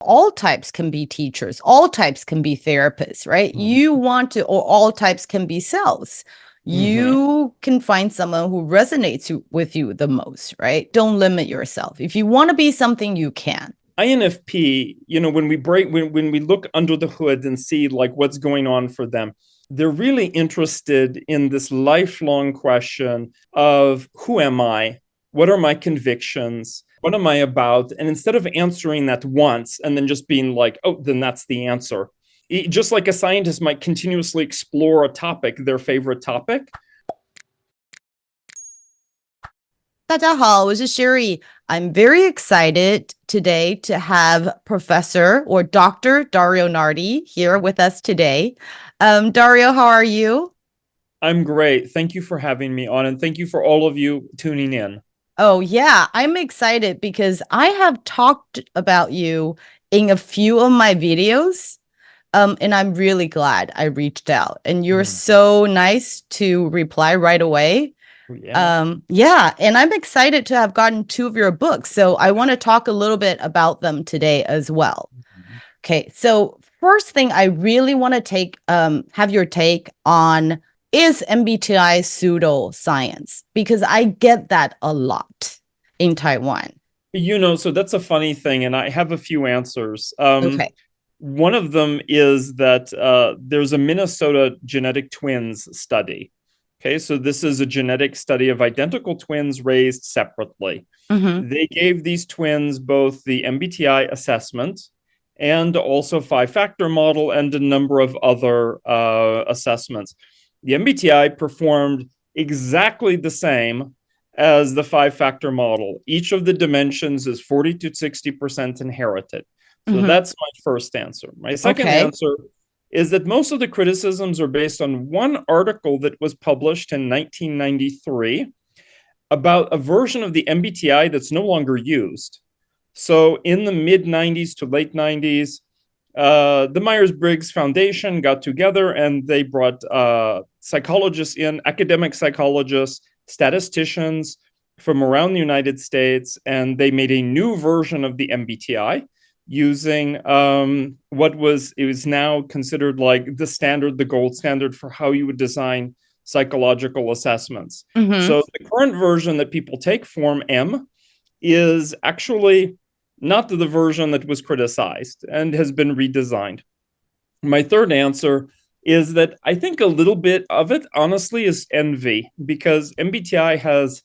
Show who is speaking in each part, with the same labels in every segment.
Speaker 1: All types can be teachers, all types can be therapists, right? You want to, or all types can be sales. You can find someone who resonates with you the most, right? Don't limit yourself. If you want to be something, you can.
Speaker 2: INFP, when we look under the hood and see like what's going on for them, they're really interested in this lifelong question of who am I? What are my convictions? What am I about? And instead of answering that once and then just being like, oh, then that's the answer. Just like a scientist might continuously explore a topic, their favorite topic.
Speaker 1: 大家好，我是 Sherry. I'm very excited today to have Professor or Dr. Dario Nardi here with us today. Dario, how are you?
Speaker 2: I'm great. Thank you for having me on, and thank you for all of you tuning in.
Speaker 1: Oh, yeah, I'm excited because I have talked about you in a few of my videos. And I'm really glad I reached out. And you're so nice to reply right away. Yeah, and I'm excited to have gotten two of your books. So I want to talk a little bit about them today as well. Okay, so first thing I really want to have your take on is MBTI pseudoscience, because I get that a lot in Taiwan.
Speaker 2: So that's a funny thing, and I have a few answers.
Speaker 1: Okay.
Speaker 2: One of them is that there's a Minnesota genetic twins study. Okay, so this is a genetic study of identical twins raised separately. They gave these twins both the MBTI assessment and also five-factor model and a number of other assessments. The MBTI performed exactly the same as the five-factor model. Each of the dimensions is 40 to 60% inherited. So that's my first answer. My second answer is that most of the criticisms are based on one article that was published in 1993 about a version of the MBTI that's no longer used. So in the mid-90s to late 90s, the Myers-Briggs Foundation got together and they brought psychologists in, academic psychologists, statisticians from around the United States, and they made a new version of the MBTI using it was now considered like the standard, the gold standard for how you would design psychological assessments. So the current version that people take, Form M, is actually not the version that was criticized and has been redesigned. My third answer is that I think a little bit of it, honestly, is envy, because MBTI has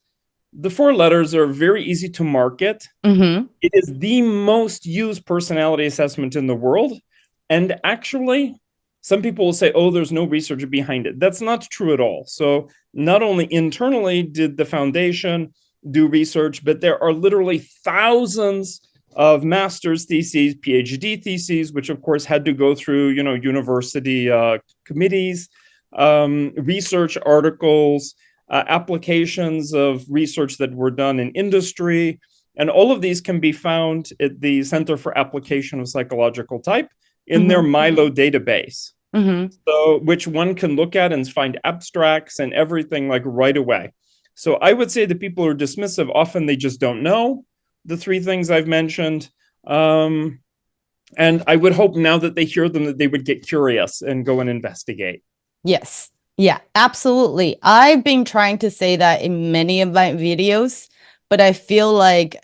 Speaker 2: the four letters are very easy to market. It is the most used personality assessment in the world. And actually, some people will say, oh, there's no research behind it. That's not true at all. So not only internally did the foundation do research, but there are literally thousands of master's theses, PhD theses, which of course had to go through, university committees, research articles, applications of research that were done in industry. And all of these can be found at the Center for Application of Psychological Type in their Milo database. So which one can look at and find abstracts and everything like right away. So I would say that people are dismissive. Often they just don't know the three things I've mentioned. And I would hope now that they hear them that they would get curious and go and investigate.
Speaker 1: Yes. Yeah, absolutely. I've been trying to say that in many of my videos, but I feel like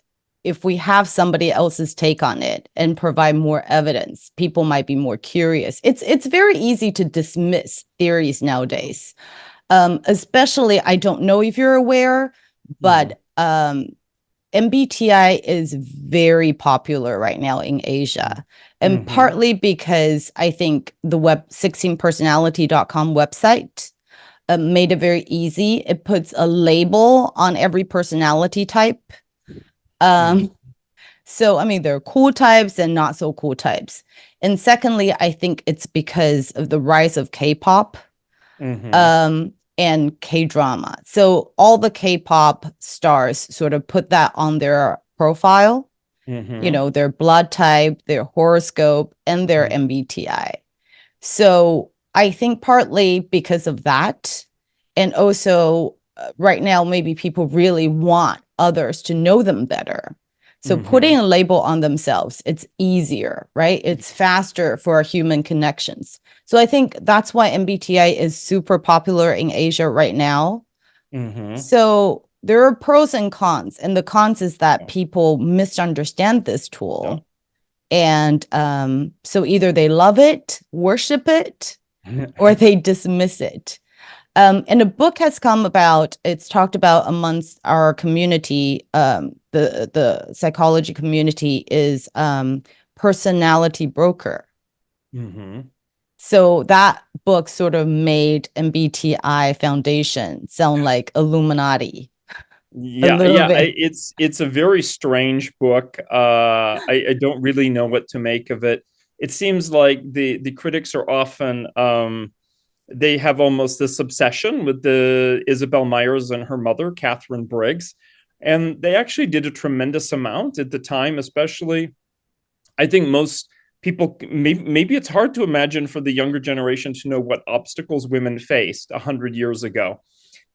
Speaker 1: if we have somebody else's take on it and provide more evidence, people might be more curious. It's very easy to dismiss theories nowadays. Especially, I don't know if you're aware, but MBTI is very popular right now in Asia. And partly because I think the 16personality.com website made it very easy. It puts a label on every personality type. So, I mean, there are cool types and not so cool types. And secondly, I think it's because of the rise of K-pop and K-drama. So all the K-pop stars sort of put that on their profile. Their blood type, their horoscope, and their MBTI. So I think partly because of that, and also right now, maybe people really want others to know them better. So putting a label on themselves, it's easier, right? It's faster for human connections. So I think that's why MBTI is super popular in Asia right now. So there are pros and cons, and the cons is that people misunderstand this tool. And so either they love it, worship it, or they dismiss it. And a book has come about, it's talked about amongst our community, the psychology community, is Personality Broker. So that book sort of made MBTI Foundation sound like Illuminati.
Speaker 2: It's a very strange book. I don't really know what to make of it. It seems like the critics are often they have almost this obsession with the Isabel Myers and her mother, Catherine Briggs, and they actually did a tremendous amount at the time. Especially, I think most people, maybe it's hard to imagine for the younger generation to know what obstacles women faced 100 years ago.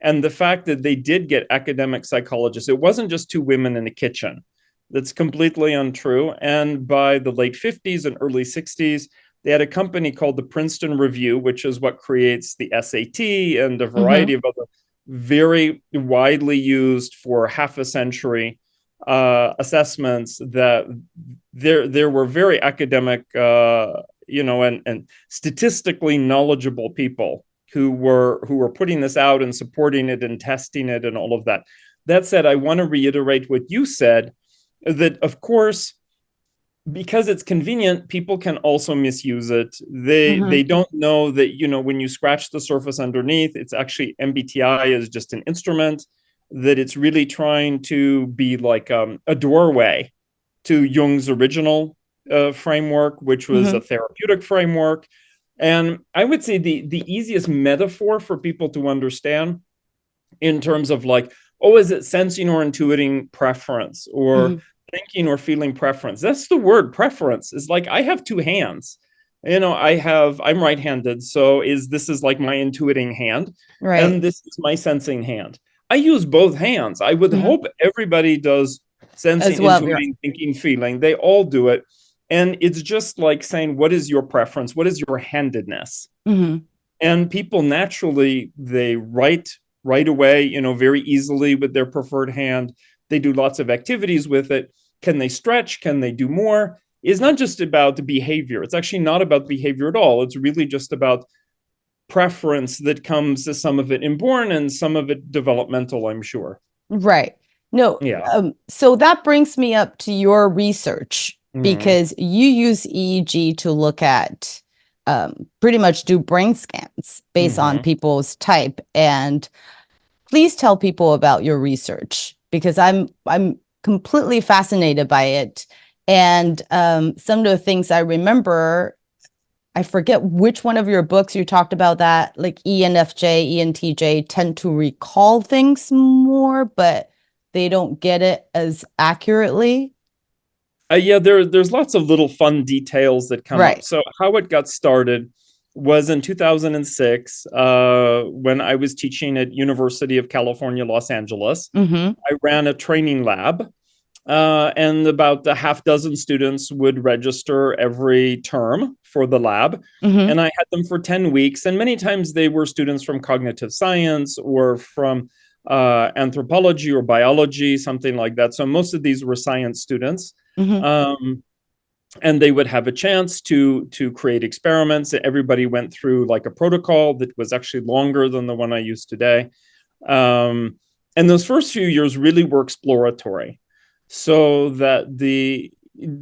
Speaker 2: And the fact that they did get academic psychologists, it wasn't just two women in a kitchen. That's completely untrue. And by the late 50s and early 60s, they had a company called the Princeton Review, which is what creates the SAT and a variety of other very widely used for half a century assessments. That there were very academic, and statistically knowledgeable people who were putting this out and supporting it and testing it and all of that. That said, I want to reiterate what you said, that of course, because it's convenient, people can also misuse it. They don't know that, when you scratch the surface underneath, it's actually MBTI is just an instrument, that it's really trying to be like a doorway to Jung's original framework, which was a therapeutic framework. And I would say the easiest metaphor for people to understand in terms of like, oh, is it sensing or intuiting preference, or thinking or feeling preference? That's the word preference. Is like, I have two hands. I'm right-handed. So this is like my intuiting hand. Right. And this is my sensing hand. I use both hands. I would hope everybody does sensing, intuiting, thinking, feeling. They all do it. And it's just like saying, what is your preference? What is your handedness? And people naturally, they write right away, very easily with their preferred hand. They do lots of activities with it. Can they stretch? Can they do more? It's not just about the behavior. It's actually not about behavior at all. It's really just about preference that comes, some of it inborn and some of it developmental, I'm sure.
Speaker 1: Right. No. Yeah. So that brings me up to your research, because you use EEG to look at, pretty much do brain scans based on people's type. And please tell people about your research, because I'm completely fascinated by it. And some of the things I remember, I forget which one of your books you talked about that, like ENFJ, ENTJ tend to recall things more, but they don't get it as accurately.
Speaker 2: There's lots of little fun details that come up. So how it got started was in 2006, when I was teaching at University of California, Los Angeles. I ran a training lab, and about a half dozen students would register every term for the lab. And I had them for 10 weeks. And many times they were students from cognitive science or from anthropology or biology, something like that. So most of these were science students. And they would have a chance to create experiments. Everybody went through like a protocol that was actually longer than the one I use today. And those first few years really were exploratory. So that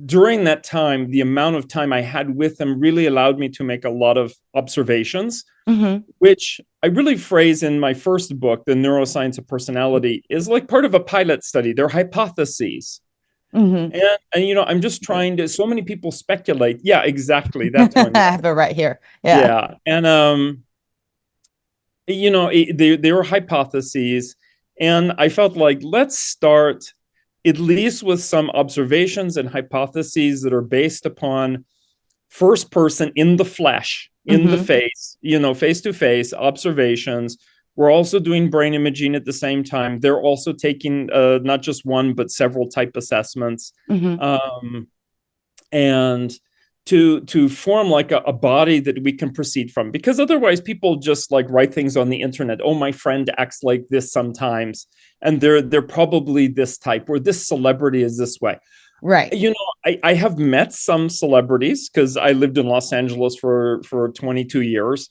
Speaker 2: during that time, the amount of time I had with them really allowed me to make a lot of observations, which I really phrase in my first book, The Neuroscience of Personality, is like part of a pilot study. They're hypotheses. And I'm just trying to, so many people speculate. Yeah, exactly. That's one.
Speaker 1: I have it right here. Yeah.
Speaker 2: And, they were hypotheses. And I felt like, let's start at least with some observations and hypotheses that are based upon first person in the flesh, in the face, face to face observations We're also doing brain imaging at the same time. They're also taking not just one, but several type assessments. And to form like a body that we can proceed from, because otherwise people just like write things on the internet. Oh, my friend acts like this sometimes, and they're probably this type, or this celebrity is this way.
Speaker 1: Right.
Speaker 2: You know, I have met some celebrities because I lived in Los Angeles for 22 years.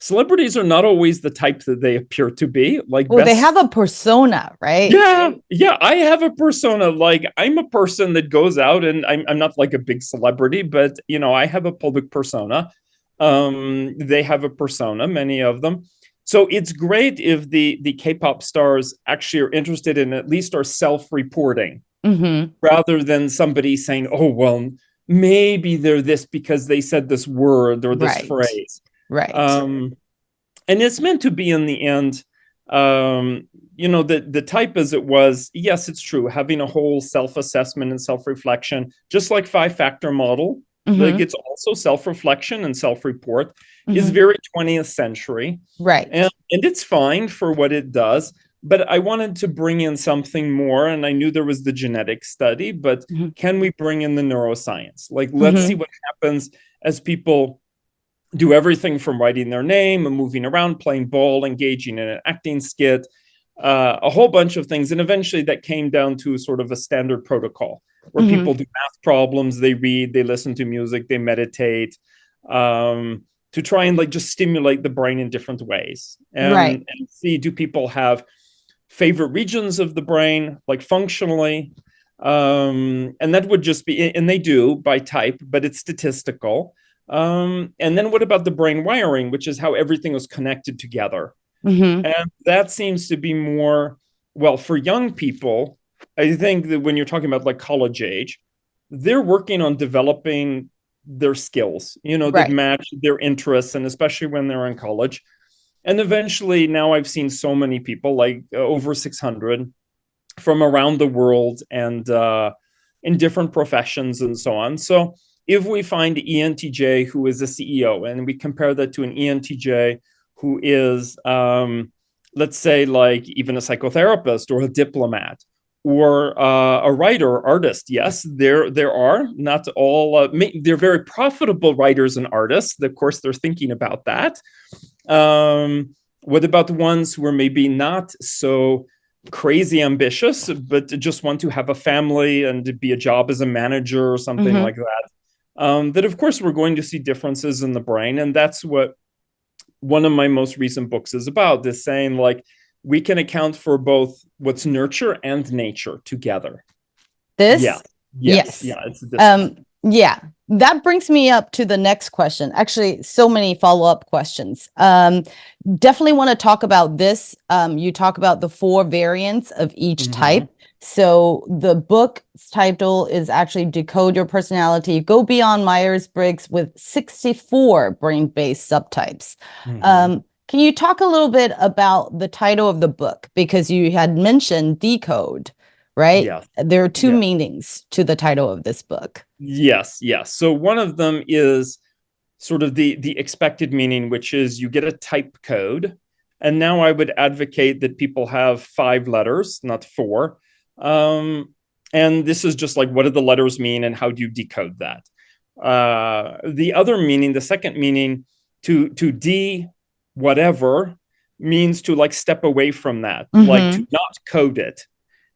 Speaker 2: Celebrities are not always the type that they appear to be. Like,
Speaker 1: well, they have a persona, right?
Speaker 2: Yeah, I have a persona. Like, I'm a person that goes out, and I'm not like a big celebrity, but you know, I have a public persona. They have a persona, many of them. So it's great if the K-pop stars actually are interested in, at least are self-reporting, rather than somebody saying, oh, well, maybe they're this because they said this word or this phrase.
Speaker 1: Right.
Speaker 2: And it's meant to be, in the end, you know, the type as it was, yes, it's true, having a whole self-assessment and self-reflection, just like 5-factor model, like it's also self-reflection and self-report, is very 20th century.
Speaker 1: Right.
Speaker 2: And it's fine for what it does. But I wanted to bring in something more, and I knew there was the genetic study, but can we bring in the neuroscience? Like, let's see what happens as people do everything from writing their name and moving around, playing ball, engaging in an acting skit, a whole bunch of things. And eventually that came down to sort of a standard protocol where people do math problems, they read, they listen to music, they meditate, to try and like just stimulate the brain in different ways. And see, do people have favorite regions of the brain, like functionally? And that would just be, and they do by type, but it's statistical. And then what about the brain wiring, which is how everything was connected together? And that seems to be more, well, for young people, I think that when you're talking about like college age, they're working on developing their skills, you know, that match their interests, and especially when they're in college. And eventually, now I've seen so many people, like over 600 from around the world, and in different professions and so on. So if we find ENTJ who is a CEO, and we compare that to an ENTJ who is, let's say, like even a psychotherapist or a diplomat or a writer, artist. Yes, there are not all, they're very profitable writers and artists. Of course, they're thinking about that. What about the ones who are maybe not so crazy ambitious, but just want to have a family and be a job as a manager or something like that? That, of course, we're going to see differences in the brain. And that's what one of my most recent books is about, is saying, like, we can account for both what's nurture and nature together.
Speaker 1: Yes.
Speaker 2: Yeah, it's this.
Speaker 1: Yeah, that brings me up to the next question. Actually, so many follow-up questions. Definitely want to talk about this. You talk about the 4 variants of each type. So the book's title is actually Decode Your Personality, Go Beyond Myers-Briggs with 64 brain-based subtypes. Can you talk a little bit about the title of the book? Because you had mentioned decode, right?
Speaker 2: Yeah.
Speaker 1: There are 2 meanings to the title of this book.
Speaker 2: Yes. So one of them is sort of the expected meaning, which is you get a type code. And now I would advocate that people have 5 letters, not 4. And this is just like, what do the letters mean and how do you decode that? The other meaning, the second meaning, to de whatever, means to like step away from that, like to not code it,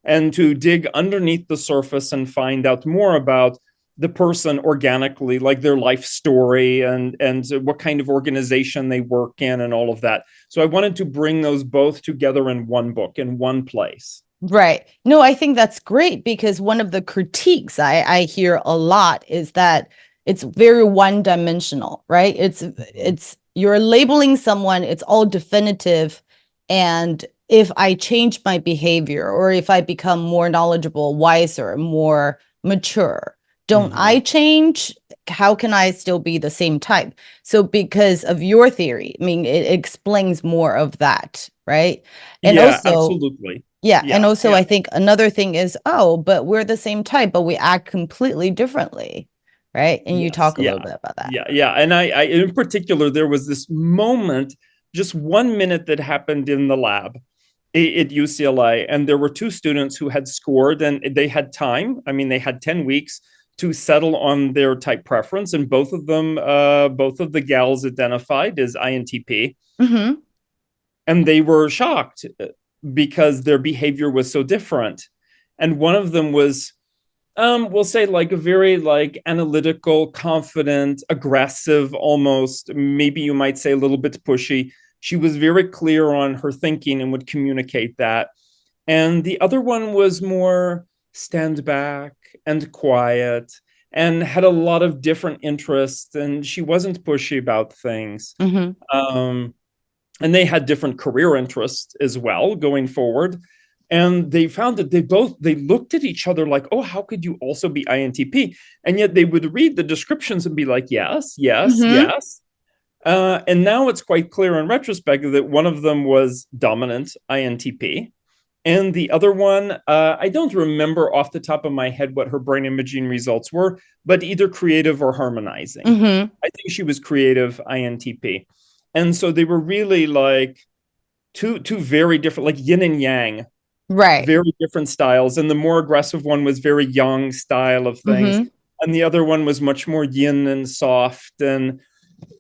Speaker 2: and to dig underneath the surface and find out more about the person organically, like their life story and what kind of organization they work in and all of that. So I wanted to bring those both together in one book, in one place.
Speaker 1: Right. No, I think that's great, because one of the critiques I hear a lot is that it's very one-dimensional, right? It's you're labeling someone, it's all definitive, and if I change my behavior, or if I become more knowledgeable, wiser, more mature, don't I change? How can I still be the same type? So because of your theory, I mean, it explains more of that, right? And
Speaker 2: yeah,
Speaker 1: also,
Speaker 2: absolutely.
Speaker 1: Yeah. And also, I think another thing is, but we're the same type, but we act completely differently. Right. And you talk a little bit about that.
Speaker 2: Yeah. And I, in particular, there was this moment just 1 minute that happened in the lab at UCLA, and there were two students who had scored, and they had time. I mean, they had 10 weeks to settle on their type preference, and both of the gals identified as INTP.
Speaker 1: Mm-hmm.
Speaker 2: And they were shocked because their behavior was so different. And one of them was, we'll say, like a very like analytical, confident, aggressive, almost, maybe you might say a little bit pushy. She was very clear on her thinking and would communicate that. And the other one was more stand back and quiet and had a lot of different interests, and she wasn't pushy about things.
Speaker 1: Mm-hmm.
Speaker 2: And they had different career interests as well going forward. And they found that they looked at each other like, oh, how could you also be INTP? And yet they would read the descriptions and be like, yes, yes,
Speaker 1: Mm-hmm.
Speaker 2: yes. And now it's quite clear in retrospect that one of them was dominant INTP. And the other one, I don't remember off the top of my head what her brain imaging results were, but either creative or harmonizing.
Speaker 1: Mm-hmm.
Speaker 2: I think she was creative INTP. And so they were really like two very different, like yin and yang,
Speaker 1: Right.
Speaker 2: very different styles. And the more aggressive one was very yang style of things.
Speaker 1: Mm-hmm.
Speaker 2: And the other one was much more yin and soft. And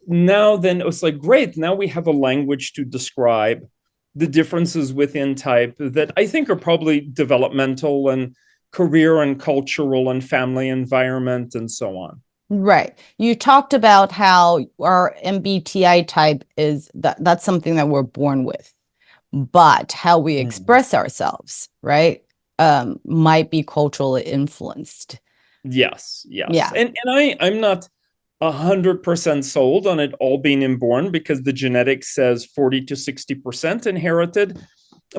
Speaker 2: now then it was like, great, now we have a language to describe the differences within type that I think are probably developmental and career and cultural and family environment and so on.
Speaker 1: Right. You talked about how our MBTI type is that's something that we're born with, but how we express ourselves, right, might be culturally influenced.
Speaker 2: Yes, yes.
Speaker 1: Yeah.
Speaker 2: And I'm not 100% sold on it all being inborn, because the genetics says 40 to 60% inherited.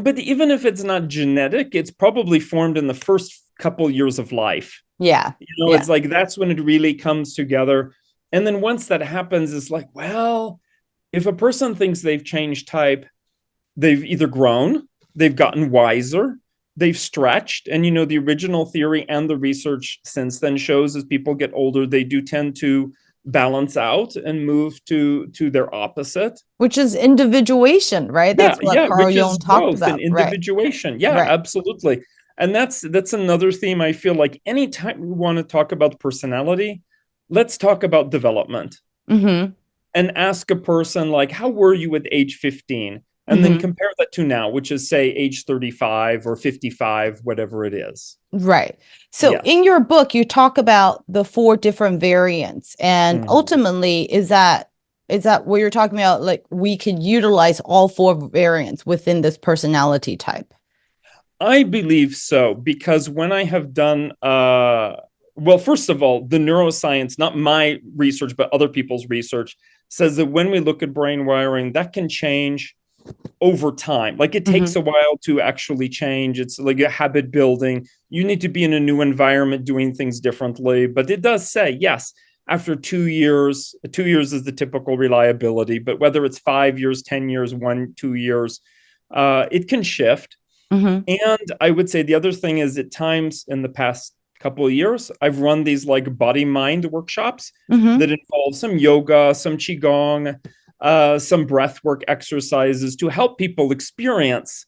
Speaker 2: But even if it's not genetic, it's probably formed in the first couple years of life.
Speaker 1: Yeah.
Speaker 2: It's like that's when it really comes together. And then once that happens, it's like, well, if a person thinks they've changed type, they've either grown, they've gotten wiser, they've stretched. And the original theory and the research since then shows as people get older, they do tend to balance out and move to their opposite,
Speaker 1: which is individuation, right? That's what Carl Jung talked about.
Speaker 2: And individuation. Right. Yeah, right. Absolutely. And that's another theme. I feel like anytime we want to talk about personality, let's talk about development.
Speaker 1: Mm-hmm.
Speaker 2: And ask a person like, how were you at age 15? And then compare that to now, which is say age 35 or 55, whatever it is.
Speaker 1: Right. So in your book, you talk about the 4 different variants, and ultimately is that what you're talking about? Like, we could utilize all 4 variants within this personality type?
Speaker 2: I believe so, because when I have done, well, first of all, the neuroscience, not my research, but other people's research, says that when we look at brain wiring, that can change over time. Like it takes a while to actually change. It's like a habit building. You need to be in a new environment doing things differently. But it does say, yes, after 2 years, 2 years is the typical reliability, but whether it's 5 years, 10 years, 1, 2 years, it can shift. And I would say the other thing is, at times in the past couple of years, I've run these like body mind workshops that involve some yoga, some qigong, some breath work exercises to help people experience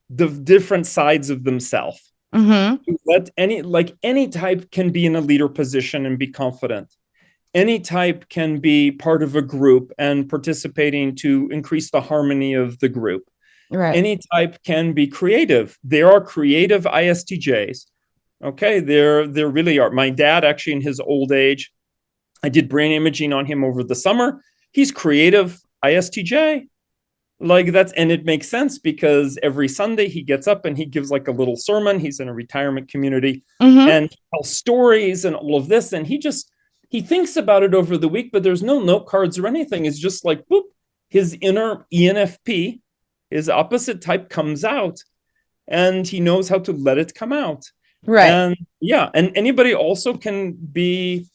Speaker 2: the different sides of themselves. Let any type can be in a leader position and be confident. Any type can be part of a group and participating to increase the harmony of the group. Right. Any type can be creative. There are creative ISTJs. Okay, there really are. My dad, actually, in his old age, I did brain imaging on him over the summer. He's creative ISTJ. Like that's, and it makes sense because every Sunday he gets up and he gives like a little sermon. He's in a retirement community and he tells stories and all of this. And he thinks about it over the week, but there's no note cards or anything. It's just like, boop, his inner ENFP, his opposite type, comes out and he knows how to let it come out.
Speaker 1: Right.
Speaker 2: And yeah. And anybody also can be,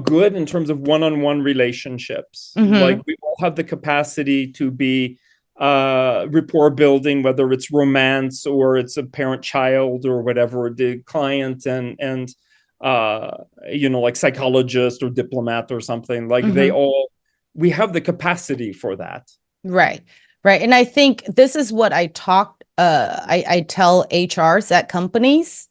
Speaker 2: good in terms of one-on-one relationships. Like we all have the capacity to be rapport building, whether it's romance or it's a parent-child or whatever, the client and like psychologist or diplomat or something. Like we have the capacity for that.
Speaker 1: Right. Right. And I think this is what I tell HRs at companies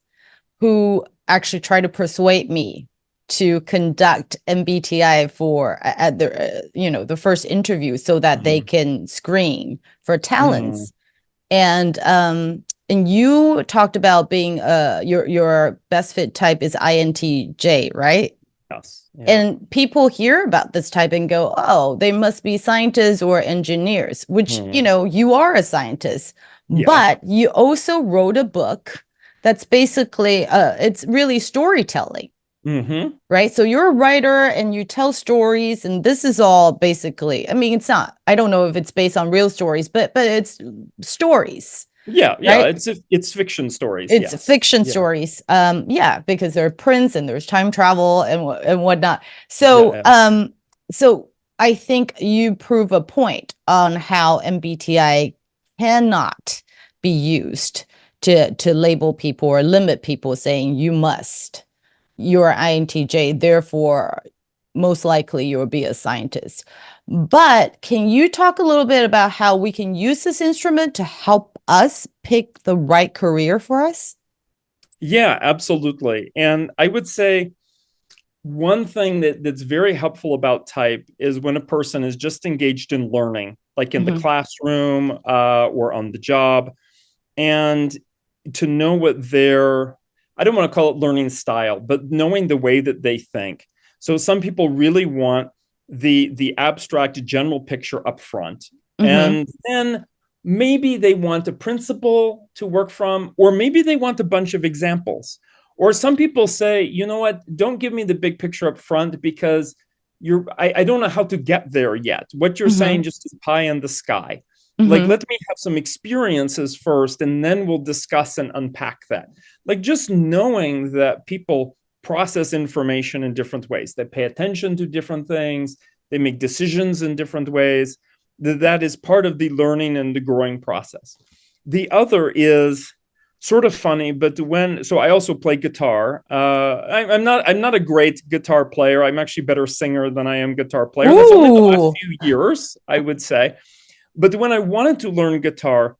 Speaker 1: who actually try to persuade me to conduct MBTI for at the the first interview so that they can screen for talents. And you talked about being your best fit type is INTJ, right?
Speaker 2: Yes. Yeah.
Speaker 1: And people hear about this type and go, oh, they must be scientists or engineers, which, you are a scientist, but you also wrote a book that's basically, it's really storytelling, right? So you're a writer and you tell stories, and this is all basically, I mean, it's not, I don't know if it's based on real stories, but it's stories.
Speaker 2: Yeah,
Speaker 1: right?
Speaker 2: it's fiction stories.
Speaker 1: It's
Speaker 2: yes.
Speaker 1: fiction stories. Because there are prints and there's time travel and whatnot. So so I think you prove a point on how MBTI cannot be used to label people or limit people, saying you must. You're INTJ, therefore most likely you'll be a scientist. But can you talk a little bit about how we can use this instrument to help us pick the right career for us?
Speaker 2: Yeah, absolutely. And I would say one thing that's very helpful about type is when a person is just engaged in learning, like in the classroom or on the job, and to know what their, I don't want to call it learning style, but knowing the way that they think. So some people really want the abstract general picture up front. And then maybe they want a principle to work from, or maybe they want a bunch of examples. Or some people say, you know what, don't give me the big picture up front because I don't know how to get there yet. What you're saying just is pie in the sky. Like, let me have some experiences first, and then we'll discuss and unpack that. Like, just knowing that people process information in different ways. They pay attention to different things. They make decisions in different ways. That is part of the learning and the growing process. The other is sort of funny, but so I also play guitar. I'm not a great guitar player. I'm actually a better singer than I am guitar player. That's only the last few years, I would say. But when I wanted to learn guitar,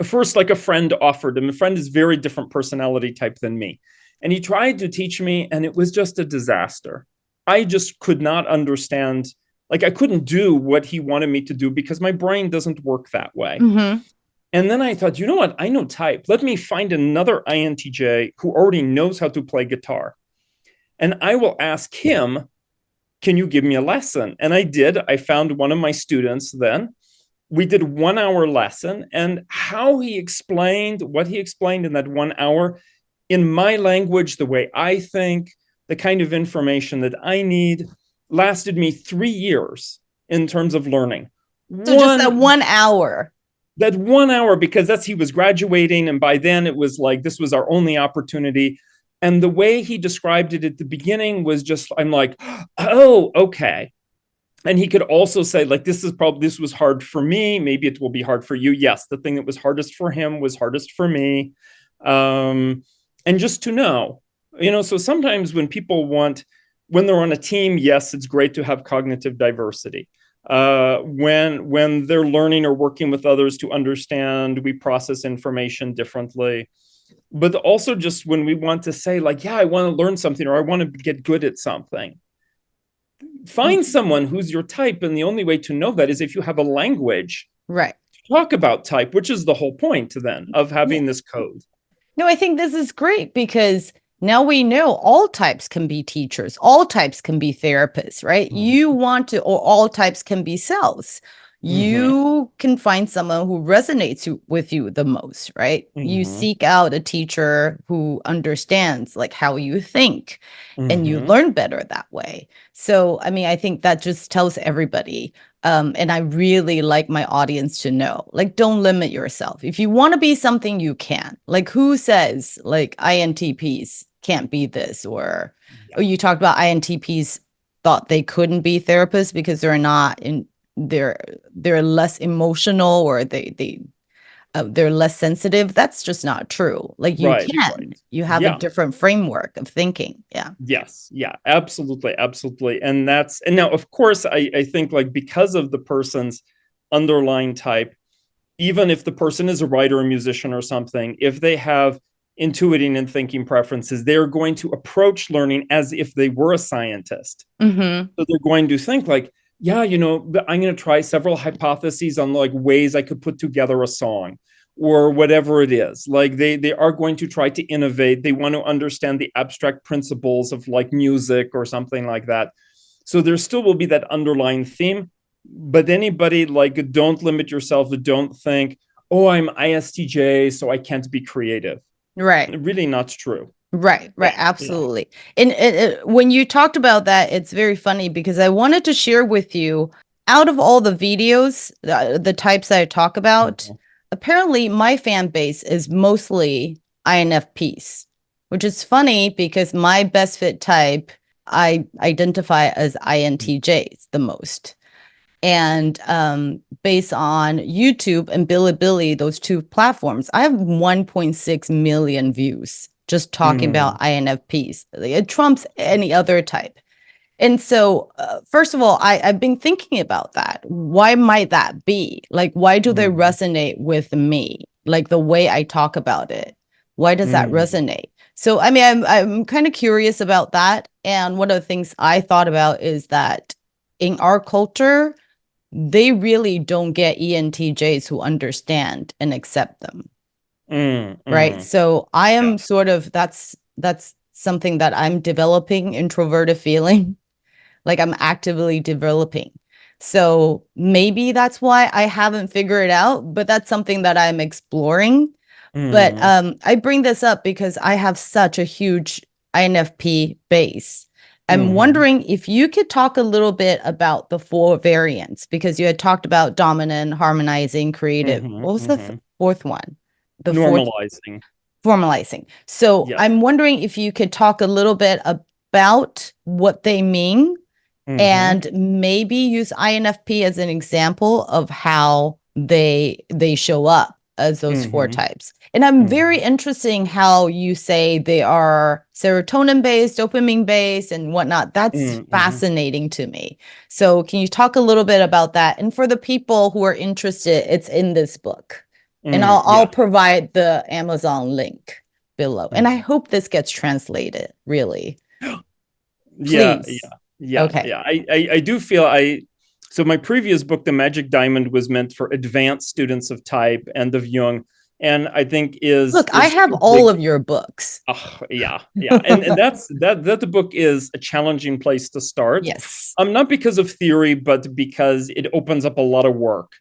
Speaker 2: first, like a friend offered, and a friend is very different personality type than me. And he tried to teach me, and it was just a disaster. I just could not understand, like I couldn't do what he wanted me to do because my brain doesn't work that way. And then I thought, you know what? I know type. Let me find another INTJ who already knows how to play guitar. And I will ask him, can you give me a lesson? And I did. I found one of my students then. We did 1 hour lesson, and how he explained what he explained in that 1 hour in my language, the way I think, the kind of information that I need, lasted me 3 years in terms of learning.
Speaker 1: So just that 1 hour.
Speaker 2: That 1 hour, because he was graduating, and by then it was like this was our only opportunity. And the way he described it at the beginning was just, I'm like, oh, okay. And he could also say, like, this was hard for me. Maybe it will be hard for you. Yes, the thing that was hardest for him was hardest for me. And just to know, so sometimes when they're on a team, yes, it's great to have cognitive diversity. When they're learning or working with others to understand, we process information differently. But also just when we want to say, like, yeah, I want to learn something, or I want to get good at something. Find someone who's your type, and the only way to know that is if you have a language
Speaker 1: right
Speaker 2: to talk about type, which is the whole point then of having this code.
Speaker 1: No, I think this is great because now we know all types can be teachers, all types can be therapists, right? Or all types can be sales. You can find someone who resonates with you the most, right? You seek out a teacher who understands like how you think, and you learn better that way. So, I mean, I think that just tells everybody. And I really like my audience to know, like, don't limit yourself. If you want to be something, you can. Like, who says like INTPs can't be this? Or you talked about INTPs thought they couldn't be therapists because they're less emotional, or they're less sensitive. That's just not true. Like, you can. You have a different framework of thinking.
Speaker 2: Yes, absolutely. And now, of course, I think, like, because of the person's underlying type, even if the person is a writer, a musician, or something, if they have intuiting and thinking preferences, they're going to approach learning as if they were a scientist.
Speaker 1: Mm-hmm.
Speaker 2: So they're going to think like, yeah, I'm going to try several hypotheses on like ways I could put together a song or whatever it is. Like they are going to try to innovate. They want to understand the abstract principles of like music or something like that. So there still will be that underlying theme, but anybody like, don't limit yourself. Don't think, oh, I'm ISTJ, so I can't be creative.
Speaker 1: Right.
Speaker 2: Really not true.
Speaker 1: Right,
Speaker 2: Yeah.
Speaker 1: absolutely. And when you talked about that, it's very funny because I wanted to share with you, out of all the videos, the types that I talk about, apparently my fan base is mostly INFPs, which is funny because my best fit type, I identify as INTJs the most. And based on YouTube and Bilibili, those two platforms, I have 1.6 million views just talking about INFPs. It trumps any other type. And so, first of all, I've been thinking about that. Why might that be? Like, why do they resonate with me? Like the way I talk about it. Why does that resonate? So, I mean, I'm kind of curious about that. And one of the things I thought about is that in our culture, they really don't get ENTJs who understand and accept them. Right. So I am sort of, that's something that I'm developing, introverted feeling, like I'm actively developing. So maybe that's why I haven't figured it out, but that's something that I'm exploring. But I bring this up because I have such a huge INFP base. I'm wondering if you could talk a little bit about the 4 variants, because you had talked about dominant, harmonizing, creative. What was the fourth one?
Speaker 2: Normalizing.
Speaker 1: Formalizing. So I'm wondering if you could talk a little bit about what they mean and maybe use INFP as an example of how they show up as those 4 types. And I'm very interested in how you say they are serotonin based, dopamine based, and whatnot. That's fascinating to me. So can you talk a little bit about that? And for the people who are interested, it's in this book. And I'll provide the Amazon link below. And I hope this gets translated, really. Please.
Speaker 2: Okay. I do feel so my previous book, The Magic Diamond, was meant for advanced students of type and of Jung. And I think
Speaker 1: I have all of your books.
Speaker 2: Yeah. And that the book is a challenging place to start.
Speaker 1: Yes.
Speaker 2: Not because of theory, but because it opens up a lot of work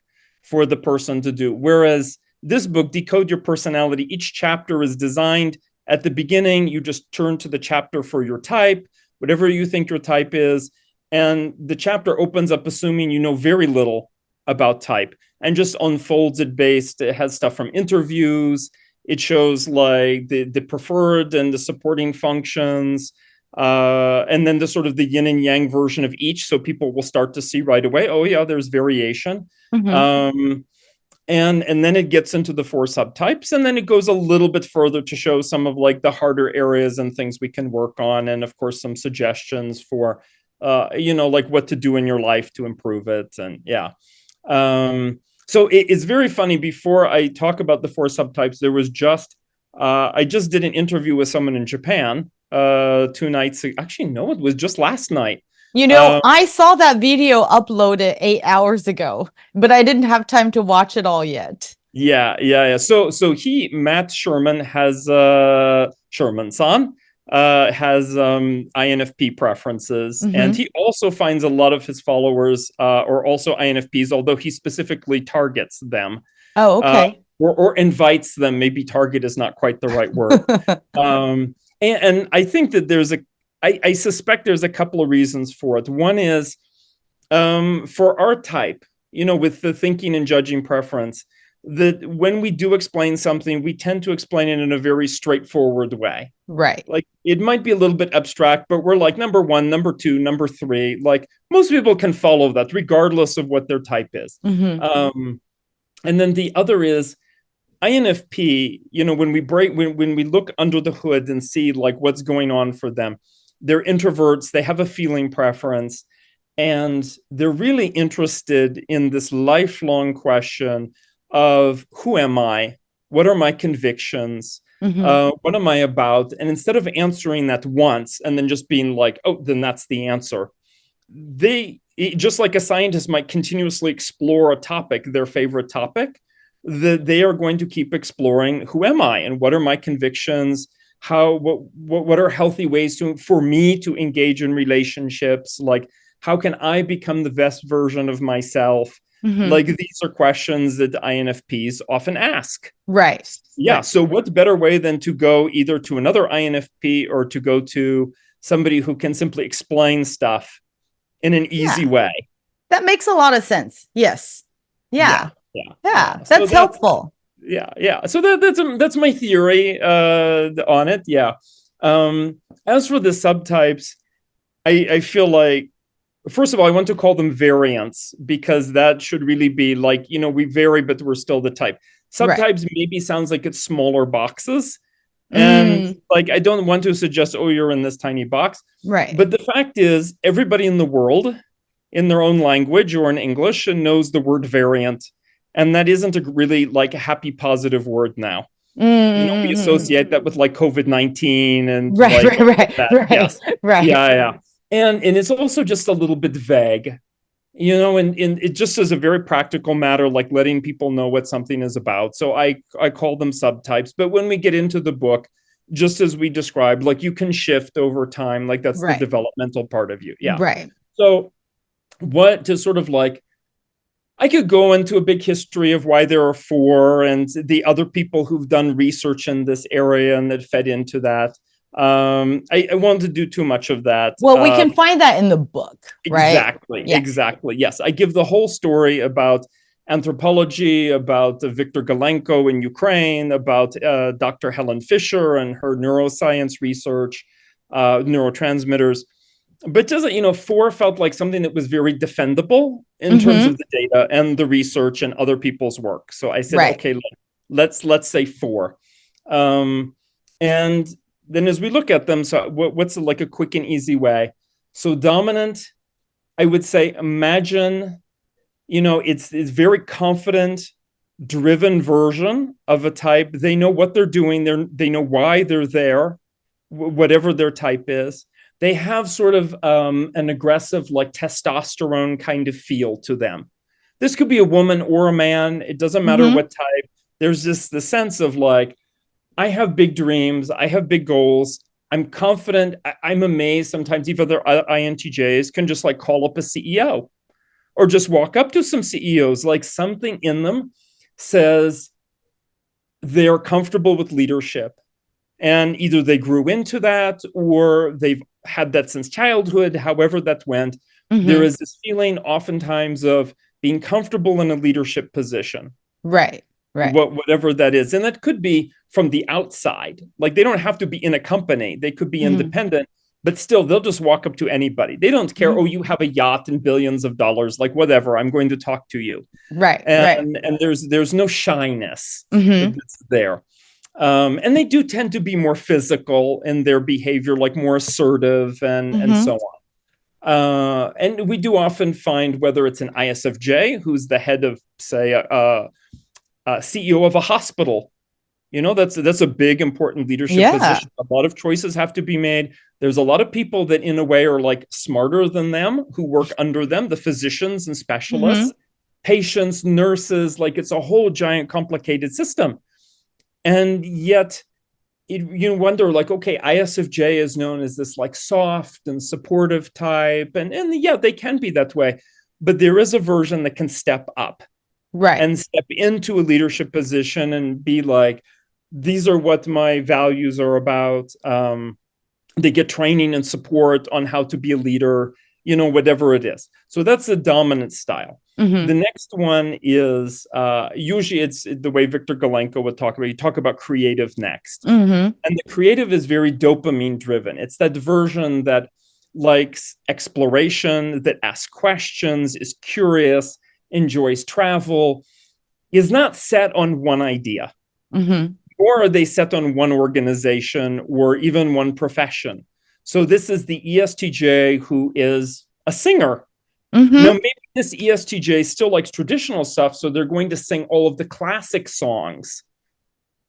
Speaker 2: for the person to do. Whereas this book, Decode Your Personality, each chapter is designed at the beginning. You just turn to the chapter for your type, whatever you think your type is. And the chapter opens up assuming you know very little about type and just unfolds it based. It has stuff from interviews. It shows like the preferred and the supporting functions. And then the sort of the yin and yang version of each. So people will start to see right away, oh yeah, there's variation. And then it gets into the 4 subtypes, and then it goes a little bit further to show some of like the harder areas and things we can work on. And of course, some suggestions for, like what to do in your life to improve it. And so it's very funny. Before I talk about the 4 subtypes, there was I just did an interview with someone in Japan 2 nights ago. Actually, no, it was just last night.
Speaker 1: I saw that video uploaded 8 hours ago, but I didn't have time to watch it all yet.
Speaker 2: Yeah. So Matt Sherman has Sherman-san has INFP preferences, and he also finds a lot of his followers are also INFPs, although he specifically targets them.
Speaker 1: Oh, okay.
Speaker 2: Or invites them. Maybe target is not quite the right word. And I think that I suspect there's a couple of reasons for it. One is for our type, with the thinking and judging preference, that when we do explain something, we tend to explain it in a very straightforward way.
Speaker 1: Right.
Speaker 2: Like it might be a little bit abstract, but we're like number 1, number 2, number 3. Like most people can follow that regardless of what their type is. And then the other is INFP, when we look under the hood and see like what's going on for them, they're introverts, they have a feeling preference. And they're really interested in this lifelong question of who am I? What are my convictions? What am I about? And instead of answering that once and then just being like, oh, then that's the answer, just like a scientist might continuously explore a topic, their favorite topic, they are going to keep exploring who am I and what are my convictions? What are healthy ways for me to engage in relationships? Like, how can I become the best version of myself? Like, these are questions that INFPs often ask.
Speaker 1: Right.
Speaker 2: Yeah.
Speaker 1: Right.
Speaker 2: So what better way than to go either to another INFP or to go to somebody who can simply explain stuff in an easy way?
Speaker 1: That makes a lot of sense. Yes. Yeah.
Speaker 2: Yeah.
Speaker 1: That's helpful.
Speaker 2: Yeah. So that's my theory on it. Yeah. As for the subtypes, I feel like, first of all, I want to call them variants because that should really be like, we vary, but we're still the type. Subtypes maybe sounds like it's smaller boxes. And like, I don't want to suggest, oh, you're in this tiny box.
Speaker 1: Right.
Speaker 2: But the fact is, everybody in the world, in their own language or in English, knows the word variant. And that isn't a really like a happy, positive word now. We associate that with like COVID-19 and
Speaker 1: right.
Speaker 2: Yes. Yeah. And it's also just a little bit vague, and it just is a very practical matter, like letting people know what something is about. So I call them subtypes. But when we get into the book, just as we described, like you can shift over time, like that's the developmental part of you. Yeah.
Speaker 1: Right.
Speaker 2: So what to sort of like, I could go into a big history of why there are four and the other people who've done research in this area and that fed into that. I won't do too much of that.
Speaker 1: Well, we can find that in the book, right?
Speaker 2: Exactly. Yes. I give the whole story about anthropology, about Viktor Galenko in Ukraine, about Dr. Helen Fisher and her neuroscience research, neurotransmitters. But doesn't, four felt like something that was very defendable in terms of the data and the research and other people's work. So I said, okay, let's say four. And then as we look at them, so what's like a quick and easy way? So dominant, I would say, imagine, it's very confident, driven version of a type. They know what they're doing. They know why they're there, whatever their type is. They have sort of an aggressive, like testosterone kind of feel to them. This could be a woman or a man. It doesn't matter what type. There's just the sense of like, I have big dreams. I have big goals. I'm confident. I'm amazed sometimes even other INTJs can just like call up a CEO or just walk up to some CEOs. Like something in them says they're comfortable with leadership. And either they grew into that or they've had that since childhood, however that went. There is this feeling oftentimes of being comfortable in a leadership position.
Speaker 1: Right.
Speaker 2: Whatever that is. And that could be from the outside. Like they don't have to be in a company. They could be independent, but still they'll just walk up to anybody. They don't care, oh, you have a yacht and billions of dollars, like whatever, I'm going to talk to you.
Speaker 1: Right.
Speaker 2: And there's no shyness that's there. And they do tend to be more physical in their behavior, like more assertive and so on. And we do often find whether it's an ISFJ, who's the head of, say, CEO of a hospital. That's a big, important leadership position. A lot of choices have to be made. There's a lot of people that in a way are like smarter than them who work under them, the physicians and specialists, patients, nurses, like it's a whole giant complicated system. And yet you wonder like, okay, ISFJ is known as this like soft and supportive type. And yeah, they can be that way, but there is a version that can step up. Right. And step into a leadership position and be like, these are what my values are about. They get training and support on how to be a leader, whatever it is. So that's the dominant style. The next one is usually it's the way Viktor Galenko would talk about. You talk about creative next. And the creative is very dopamine driven. It's that version that likes exploration, that asks questions, is curious, enjoys travel, is not set on one idea, or are they set on one organization or even one profession. So this is the ESTJ who is a singer Now,
Speaker 1: Mm-hmm.
Speaker 2: maybe this ESTJ still likes traditional stuff, so they're going to sing all of the classic songs.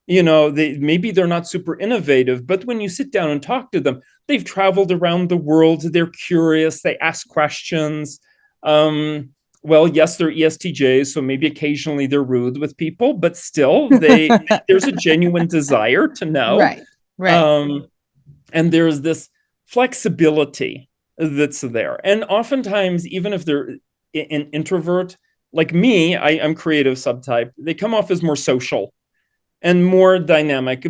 Speaker 2: Maybe they're not super innovative, but when you sit down and talk to them, they've traveled around the world, they're curious, they ask questions. Well, yes, they're ESTJs, so maybe occasionally they're rude with people, but still, there's a genuine desire to know.
Speaker 1: Right. Right.
Speaker 2: And there's this flexibility that's there. And oftentimes, even if they're an introvert, like me, I'm creative subtype, they come off as more social and more dynamic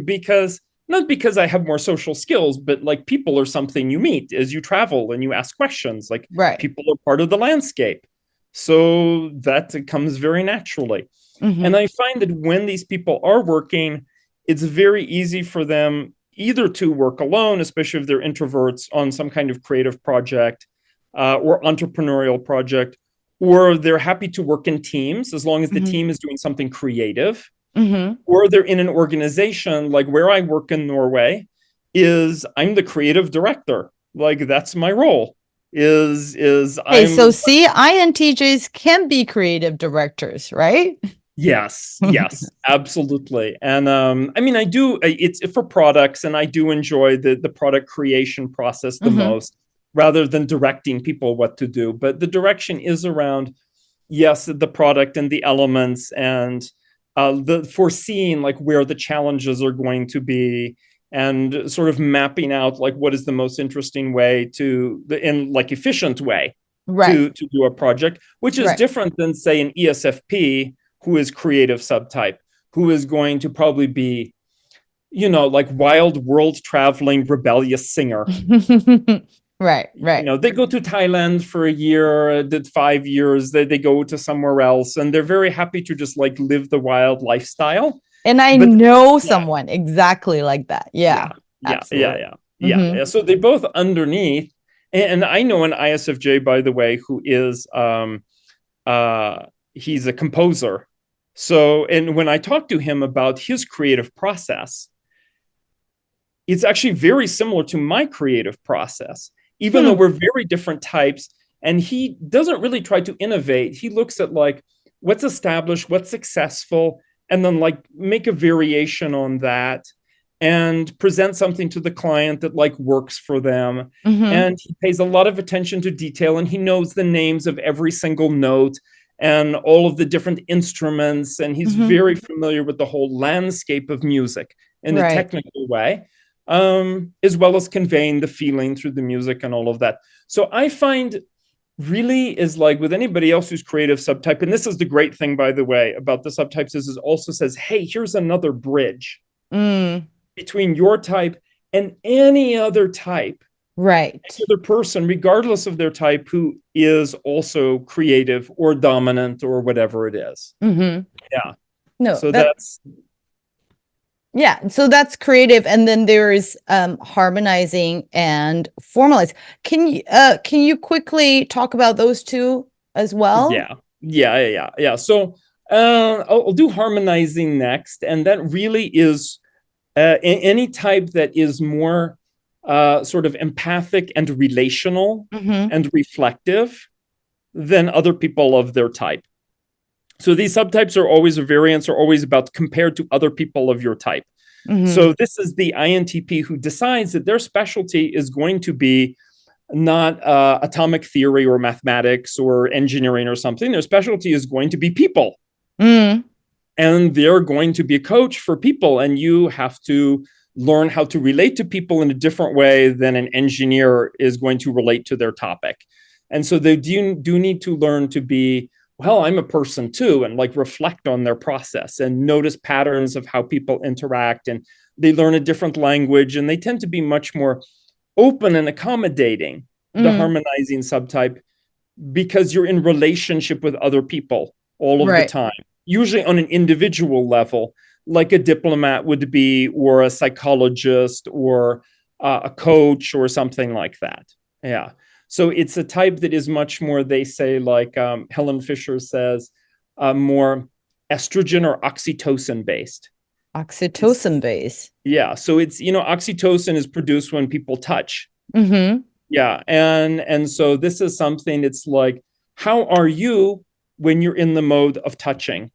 Speaker 2: not because I have more social skills, but like people are something you meet as you travel and you ask questions. Like
Speaker 1: Right.
Speaker 2: people are part of the landscape. So that comes very naturally.
Speaker 1: Mm-hmm.
Speaker 2: And I find that when these people are working, it's very easy for them either to work alone, especially if they're introverts, on some kind of creative project or entrepreneurial project, or they're happy to work in teams as long as the
Speaker 1: Mm-hmm.
Speaker 2: team is doing something creative.
Speaker 1: Mm-hmm.
Speaker 2: Or they're in an organization like where I work in Norway, is I'm the creative director. Like that's my role. Is
Speaker 1: Hey,
Speaker 2: I'm
Speaker 1: so see, INTJs can be creative directors, right?
Speaker 2: Yes, absolutely. And I mean, it's for products, and I do enjoy the product creation process the
Speaker 1: Mm-hmm.
Speaker 2: most, rather than directing people what to do. But the direction is around, yes, the product and the elements, and the foreseeing like where the challenges are going to be, and sort of mapping out like what is the most interesting way in like efficient way
Speaker 1: Right.
Speaker 2: to do a project, which is
Speaker 1: Right.
Speaker 2: different than say an ESFP, who is creative subtype, who is going to probably be, like wild world traveling rebellious singer.
Speaker 1: Right. Right.
Speaker 2: They go to Thailand for a year, did 5 years, they go to somewhere else, and they're very happy to just like live the wild lifestyle.
Speaker 1: And I
Speaker 2: But
Speaker 1: know
Speaker 2: yeah,
Speaker 1: someone exactly like that. Yeah, absolutely.
Speaker 2: yeah. So they both underneath, and I know an ISFJ, by the way, who is he's a composer. So, and when I talk to him about his creative process, it's actually very similar to my creative process, even though we're very different types. And he doesn't really try to innovate. He looks at like what's established, what's successful, and then like make a variation on that and present something to the client that like works for them.
Speaker 1: Mm-hmm.
Speaker 2: And he pays a lot of attention to detail, and he knows the names of every single note and all of the different instruments. And he's
Speaker 1: Mm-hmm.
Speaker 2: very familiar with the whole landscape of music in a technical way, as well as conveying the feeling through the music and all of that. So I find really is like with anybody else who's creative subtype, and this is the great thing, by the way, about the subtypes is it also says, hey, here's another bridge between your type and any other type. Right. Any other person, regardless of their type, who is also creative or dominant or whatever it is.
Speaker 1: Mm-hmm.
Speaker 2: Yeah.
Speaker 1: No,
Speaker 2: so that's
Speaker 1: yeah. So that's creative. And then there is harmonizing and formalize. Can you quickly talk about those two as well?
Speaker 2: Yeah. So I'll do harmonizing next. And that really is any type that is more sort of empathic and relational and reflective than other people of their type. So these subtypes are always, or variants are always about compared to other people of your type. So this is the INTP who decides that their specialty is going to be not atomic theory or mathematics or engineering or something. Their specialty is going to be people. And they're going to be a coach for people. And you have to learn how to relate to people in a different way than an engineer is going to relate to their topic. And so they do need to learn to be, well, I'm a person too, and like reflect on their process and notice patterns of how people interact. And they learn a different language, and they tend to be much more open and accommodating, the harmonizing subtype, because you're in relationship with other people all of the time, usually on an individual level, like a diplomat would be, or a psychologist, or a coach, or something like that. Yeah. So it's a type that is much more, they say, like Helen Fisher says, more estrogen or oxytocin based.
Speaker 1: Oxytocin based.
Speaker 2: Yeah. So it's, oxytocin is produced when people touch. Yeah. And so this is something, it's like how are you when you're in the mode of touching,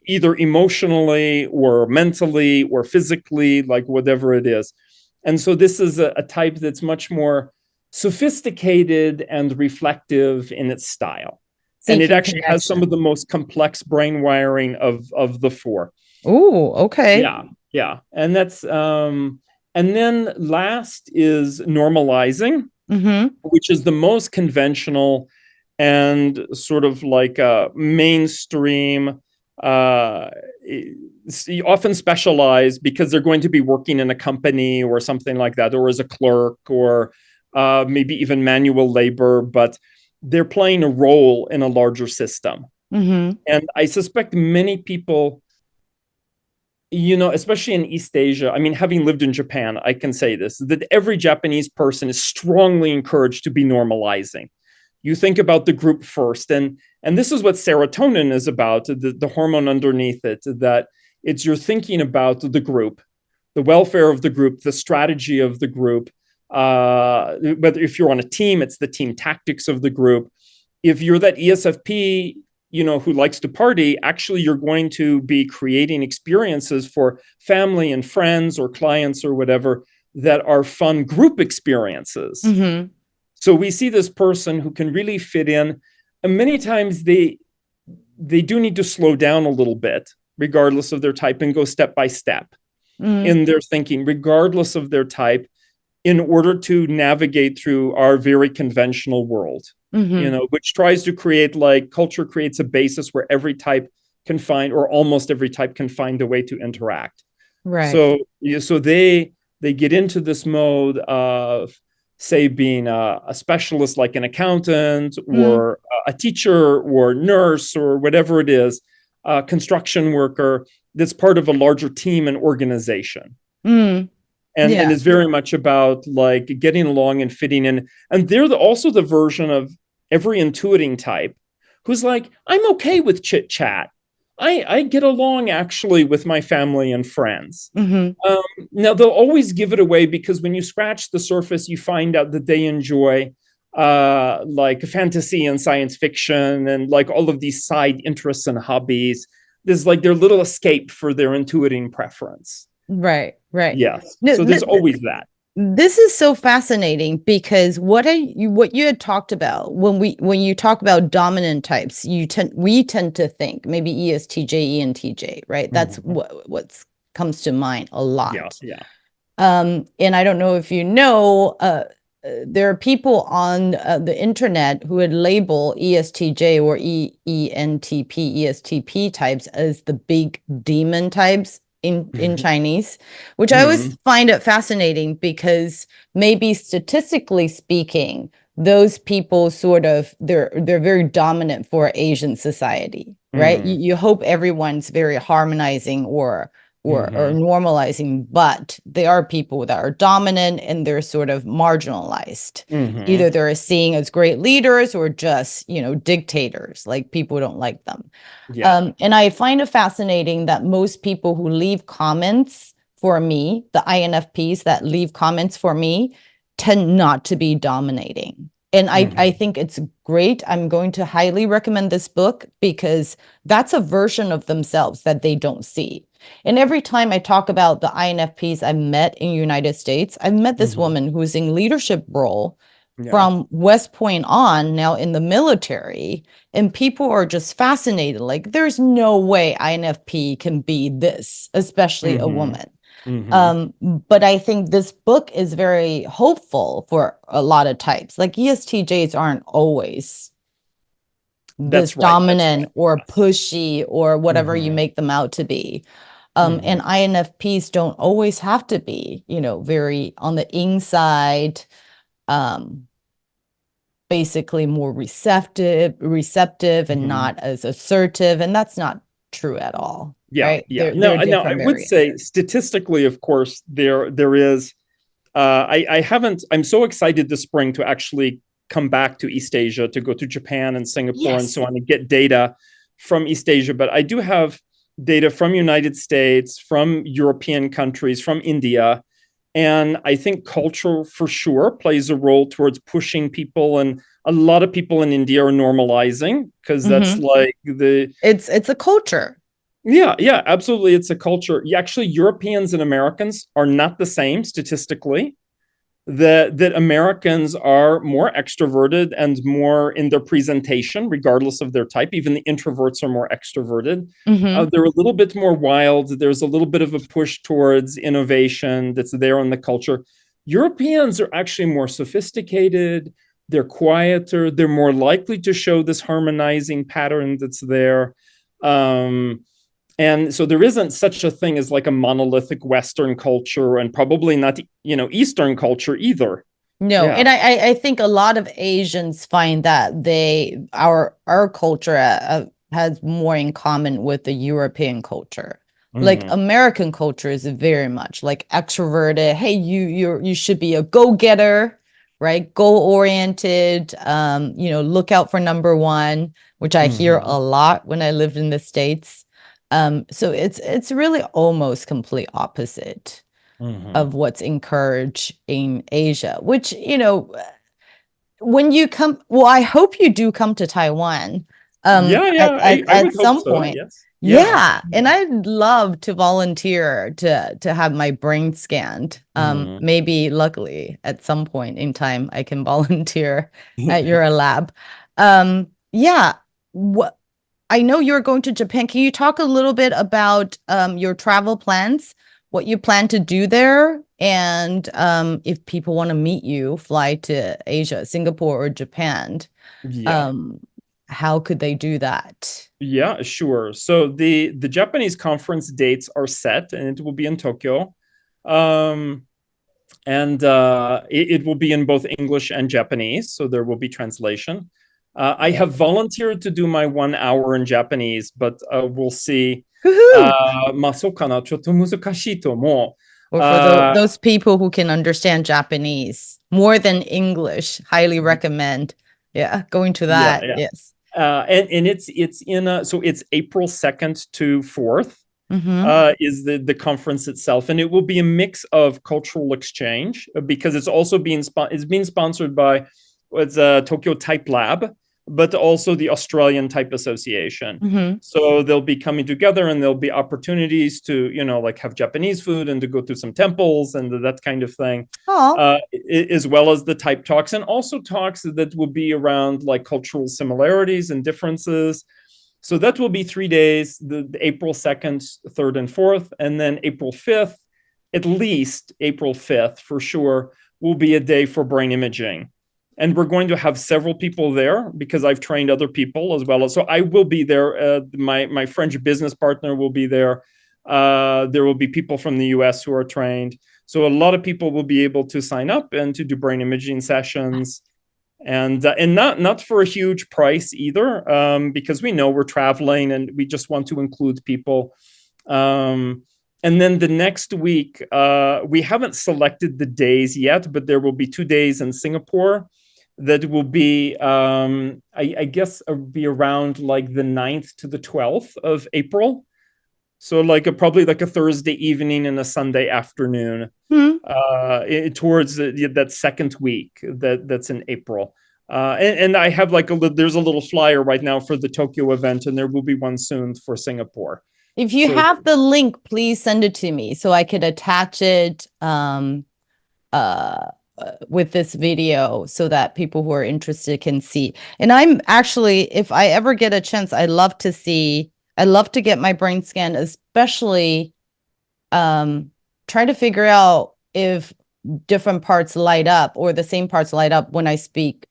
Speaker 2: either emotionally or mentally or physically, like whatever it is. And so this is a type that's much more sophisticated and reflective in its style. And it
Speaker 1: Seeking
Speaker 2: actually has some of
Speaker 1: connection.
Speaker 2: the most complex brain wiring of the four.
Speaker 1: Ooh, okay.
Speaker 2: Yeah. And that's and then last is normalizing, which is the most conventional and sort of like a mainstream, often specialized because they're going to be working in a company or something like that, or as a clerk, or maybe even manual labor, but they're playing a role in a larger system. And I suspect many people, especially in East Asia, I mean, having lived in Japan, I can say this, that every Japanese person is strongly encouraged to be normalizing. You think about the group first, and this is what serotonin is about, the hormone underneath it, that it's you're thinking about the group, the welfare of the group, the strategy of the group. Whether if you're on a team, it's the team tactics of the group. If you're that ESFP, who likes to party, actually you're going to be creating experiences for family and friends or clients or whatever that are fun group experiences. So we see this person who can really fit in, and many times they do need to slow down a little bit, regardless of their type, and go step by step in their thinking, regardless of their type, in order to navigate through our very conventional world, which tries to create, like, culture creates a basis where every type can find, or almost every type can find a way to interact.
Speaker 1: Right.
Speaker 2: So they get into this mode of, say, being a specialist, like an accountant or a teacher or nurse or whatever it is, a construction worker that's part of a larger team and organization. And it's very much about, like, getting along and fitting in. And they're also the version of every intuiting type who's like, I'm okay with chit chat. I get along actually with my family and friends. Now, they'll always give it away, because when you scratch the surface, you find out that they enjoy like fantasy and science fiction and like all of these side interests and hobbies. There's like their little escape for their intuiting preference.
Speaker 1: Right.
Speaker 2: Yes. So there's always that.
Speaker 1: This is so fascinating, because what you had talked about when you talk about dominant types, we tend to think maybe ESTJ, ENTJ, right? That's what comes to mind a lot.
Speaker 2: Yeah.
Speaker 1: And I don't know if there are people on the internet who would label ESTJ or ENTP, ESTP types as the big demon types in Chinese, which I always find it fascinating, because maybe statistically speaking, those people sort of, they're very dominant for Asian society, right? You hope everyone's very harmonizing or normalizing, but they are people that are dominant and they're sort of marginalized. Either they're seen as great leaders or just, dictators, like people don't like them. And I find it fascinating that most people who leave comments for me, the INFPs that leave comments for me, tend not to be dominating. And I think it's great. I'm going to highly recommend this book, because that's a version of themselves that they don't see. And every time I talk about the INFPs I met in the United States, I've met this woman who's in leadership role from West Point on, now in the military, and people are just fascinated. Like, there's no way INFP can be this, especially a woman. But I think this book is very hopeful for a lot of types. Like, ESTJs aren't always this dominant or pushy or whatever you make them out to be. And INFPs don't always have to be, very on the inside, basically more receptive and not as assertive. And that's not true at all. Right?
Speaker 2: No, I would say statistically, of course, there is, I'm so excited this spring to actually come back to East Asia, to go to Japan and Singapore and so on, and get data from East Asia. But I do have data from United States, from European countries, from India. And I think culture for sure plays a role towards pushing people, and a lot of people in India are normalizing because that's
Speaker 1: Mm-hmm.
Speaker 2: like the
Speaker 1: It's a culture.
Speaker 2: yeah, absolutely. It's a culture. Actually, Europeans and Americans are not the same statistically. That Americans are more extroverted and more in their presentation, regardless of their type. Even the introverts are more extroverted.
Speaker 1: Mm-hmm.
Speaker 2: They're a little bit more wild. There's a little bit of a push towards innovation that's there in the culture. Europeans are actually more sophisticated. They're quieter. They're more likely to show this harmonizing pattern that's there. Um, and so there isn't such a thing as like a monolithic Western culture, and probably not, Eastern culture either.
Speaker 1: No,
Speaker 2: Yeah.
Speaker 1: and I think a lot of Asians find that our culture has more in common with the European culture. Like
Speaker 2: Mm-hmm.
Speaker 1: American culture is very much like extroverted. Hey, you should be a go-getter, right? Goal-oriented. Look out for number one, which I hear
Speaker 2: Mm-hmm.
Speaker 1: a lot when I lived in the States. So it's really almost complete opposite
Speaker 2: Mm-hmm.
Speaker 1: of what's encouraged in Asia, which, when you come, well, I hope you do come to Taiwan
Speaker 2: Yeah,
Speaker 1: at,
Speaker 2: yeah.
Speaker 1: at,
Speaker 2: I
Speaker 1: at
Speaker 2: would hope
Speaker 1: some
Speaker 2: so.
Speaker 1: point.
Speaker 2: Yes. Yeah.
Speaker 1: Yeah, and I'd love to volunteer to have my brain scanned.
Speaker 2: Mm-hmm.
Speaker 1: Maybe luckily at some point in time I can volunteer at your lab. Yeah, what I know you're going to Japan. Can you talk a little bit about your travel plans, what you plan to do there, and if people want to meet you, fly to Asia, Singapore, or Japan,
Speaker 2: Yeah.
Speaker 1: um, how could they do that?
Speaker 2: Yeah, sure. So the Japanese conference dates are set, and it will be in Tokyo. Um, and it will be in both English and Japanese, so there will be translation. I
Speaker 1: Yeah.
Speaker 2: have volunteered to do my 1 hour in Japanese, but we'll see.
Speaker 1: Woohoo!
Speaker 2: まあ、そうかな。ちょっと難しいと思う。
Speaker 1: Or for those people who can understand Japanese more than English, highly recommend. Yeah, going to
Speaker 2: yeah,
Speaker 1: that.
Speaker 2: yeah.
Speaker 1: Yes.
Speaker 2: And it's in so it's April 2nd to 4th.
Speaker 1: Mm-hmm.
Speaker 2: Is the conference itself, and it will be a mix of cultural exchange because it's also being sponsored by what's Tokyo Type Lab, but also the Australian Type Association.
Speaker 1: Mm-hmm.
Speaker 2: So they'll be coming together, and there'll be opportunities to like have Japanese food and to go to some temples and that kind of thing,
Speaker 1: Oh.
Speaker 2: as well as the type talks, and also talks that will be around like cultural similarities and differences. So that will be 3 days, the April 2nd, 3rd, and 4th. And then April 5th, at least April 5th for sure, will be a day for brain imaging. And we're going to have several people there because I've trained other people as well. So I will be there. My French business partner will be there. There will be people from the US who are trained. So a lot of people will be able to sign up and to do brain imaging sessions, and not for a huge price either, because we know we're traveling and we just want to include people. And then the next week, we haven't selected the days yet, but there will be 2 days in Singapore that will be, I guess, be around like the 9th to the 12th of April. So probably like a Thursday evening and a Sunday afternoon,
Speaker 1: Hmm.
Speaker 2: towards that second week that's in April. And I have there's a little flyer right now for the Tokyo event, and there will be one soon for Singapore.
Speaker 1: If you
Speaker 2: So
Speaker 1: have the link, please send it to me so I could attach it with this video so that people who are interested can see. And I'm actually, if I ever get a chance, I love to get my brain scanned, especially try to figure out if different parts light up or the same parts light up when I speak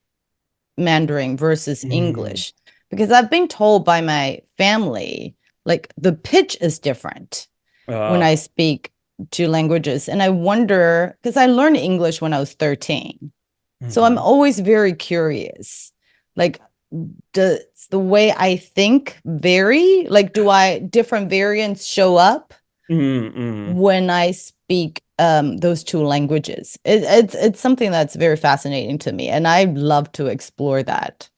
Speaker 1: Mandarin versus English. Because I've been told by my family, like the pitch is different when I speak two languages. And I wonder, because I learned English when I was 13. So I'm always very curious. Like, does the way I think vary? Like, different variants show up when I speak those two languages? It's something that's very fascinating to me, and I love to explore that.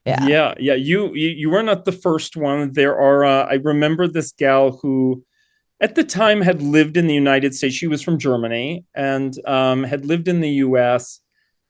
Speaker 2: Yeah. You were not the first one. There are I remember this gal who at the time had lived in the United States. She was from Germany and had lived in the US,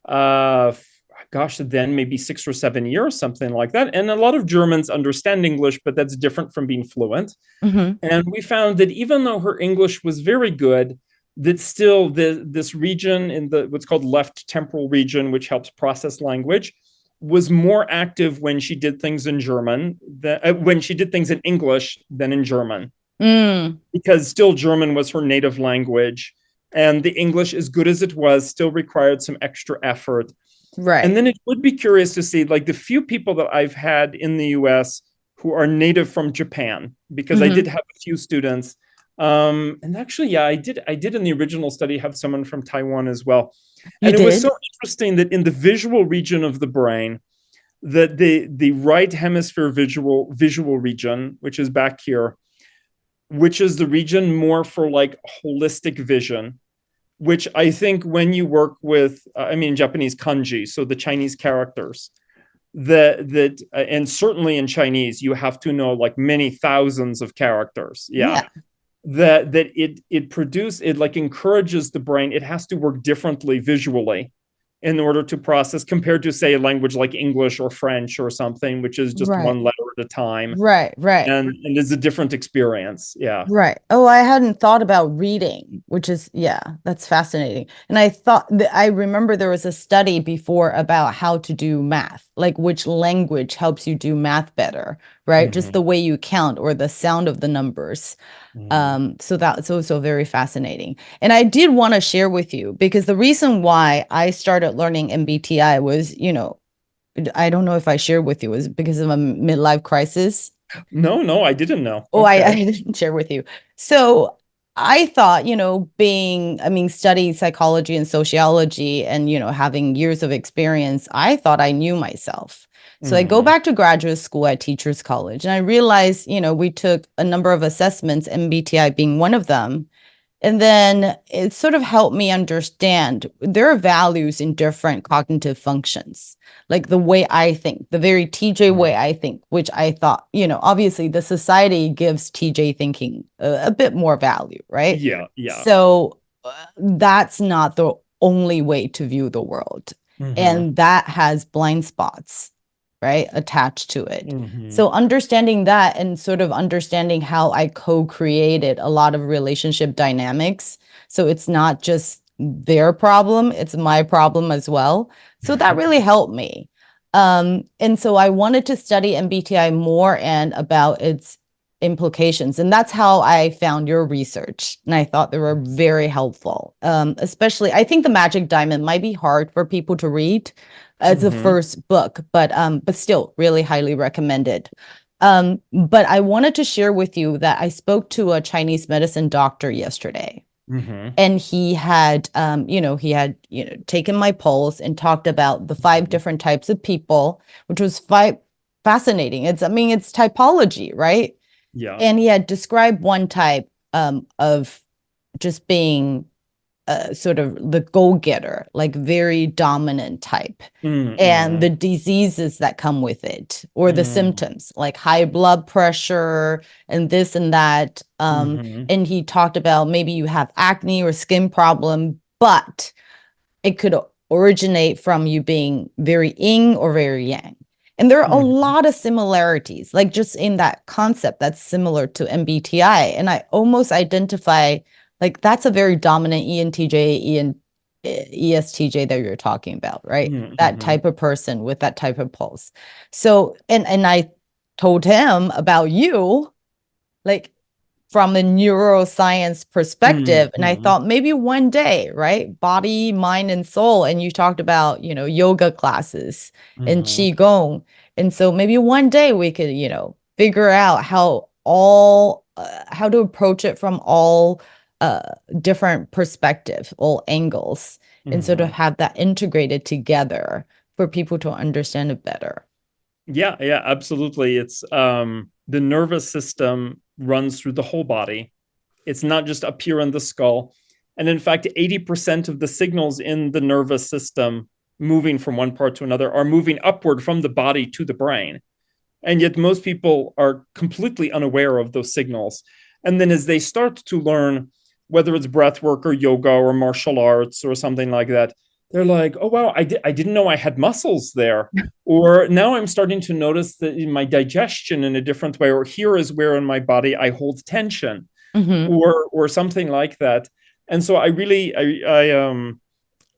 Speaker 2: gosh, then maybe 6 or 7 years, something like that. And a lot of Germans understand English, but that's different from being fluent.
Speaker 1: Mm-hmm.
Speaker 2: And we found that even though her English was very good, that still this region in the what's called left temporal region, which helps process language, was more active when she did things in German, when she did things in English than in German.
Speaker 1: Mm.
Speaker 2: Because still German was her native language. And the English, as good as it was, still required some extra effort.
Speaker 1: Right.
Speaker 2: And then it would be curious to see, like, the few people that I've had in the US who are native from Japan, because I did have a few students. And actually, yeah, I did in the original study have someone from Taiwan as well.
Speaker 1: You
Speaker 2: And it was
Speaker 1: did?
Speaker 2: so interesting that in the visual region of the brain, that the right hemisphere visual region, which is back here, which is the region more for like holistic vision, which I think when you work with, I mean, Japanese kanji, so the Chinese characters, and certainly in Chinese, you have to know like many thousands of characters. Yeah.
Speaker 1: Yeah.
Speaker 2: That it like encourages the brain. It has to work differently visually in order to process, compared to, say, a language like English or French or something, which is just
Speaker 1: Right.
Speaker 2: one letter at a time.
Speaker 1: Right. Right.
Speaker 2: And it's a different experience. Yeah.
Speaker 1: Right. Oh, I hadn't thought about reading, which is, yeah, that's fascinating. And I thought that I remember there was a study before about how to do math, like which language helps you do math better, right? Just the way you count or the sound of the numbers. So that's also very fascinating. And I did want to share with you because the reason why I started learning MBTI was, I don't know if I shared with you, was because of a midlife crisis.
Speaker 2: No, I didn't know.
Speaker 1: Oh, I
Speaker 2: Okay.
Speaker 1: didn't share with you. So I thought, studying psychology and sociology and, having years of experience, I thought I knew myself. So I go back to graduate school at Teachers College and I realized, we took a number of assessments, MBTI being one of them. And then it sort of helped me understand there are values in different cognitive functions, like the way I think, the very TJ way I think, which I thought, obviously the society gives TJ thinking a bit more value, right?
Speaker 2: Yeah, yeah.
Speaker 1: So that's not the only way to view the world. And that has blind spots, right, attached to it. So understanding that and sort of understanding how I co-created a lot of relationship dynamics. So it's not just their problem, it's my problem as well. So that really helped me. And so I wanted to study MBTI more and about its implications. And that's how I found your research. And I thought they were very helpful. Especially, I think The Magic Diamond might be hard for people to read as a first book, but still really highly recommended. But I wanted to share with you that I spoke to a Chinese medicine doctor yesterday. And he had, taken my pulse and talked about the 5 different types of people, which was fascinating. It's typology, right?
Speaker 2: Yeah.
Speaker 1: And he had described one type of just being sort of the go-getter, like very dominant type, and the diseases that come with it, or the symptoms like high blood pressure and this and that. And he talked about maybe you have acne or skin problem, but it could originate from you being very yin or very yang. And there are a lot of similarities, like just in that concept that's similar to MBTI. And I almost identify like that's a very dominant ENTJ, ESTJ that you're talking about, right? That type of person with that type of pulse. So, and I told him about you, like from a neuroscience perspective. And I thought maybe one day, right? Body, mind, and soul. And you talked about, yoga classes and Qigong. And so maybe one day we could, figure out how to approach it from all different perspectives, all angles, and sort of have that integrated together for people to understand it better.
Speaker 2: Yeah, absolutely. It's the nervous system runs through the whole body. It's not just up here in the skull. And in fact, 80% of the signals in the nervous system moving from one part to another are moving upward from the body to the brain. And yet most people are completely unaware of those signals. And then as they start to learn, whether it's breath work or yoga or martial arts or something like that, they're like, oh, wow, I didn't know I had muscles there. Or now I'm starting to notice that in my digestion in a different way, or here is where in my body I hold tension,
Speaker 1: Mm-hmm.
Speaker 2: or something like that. And so I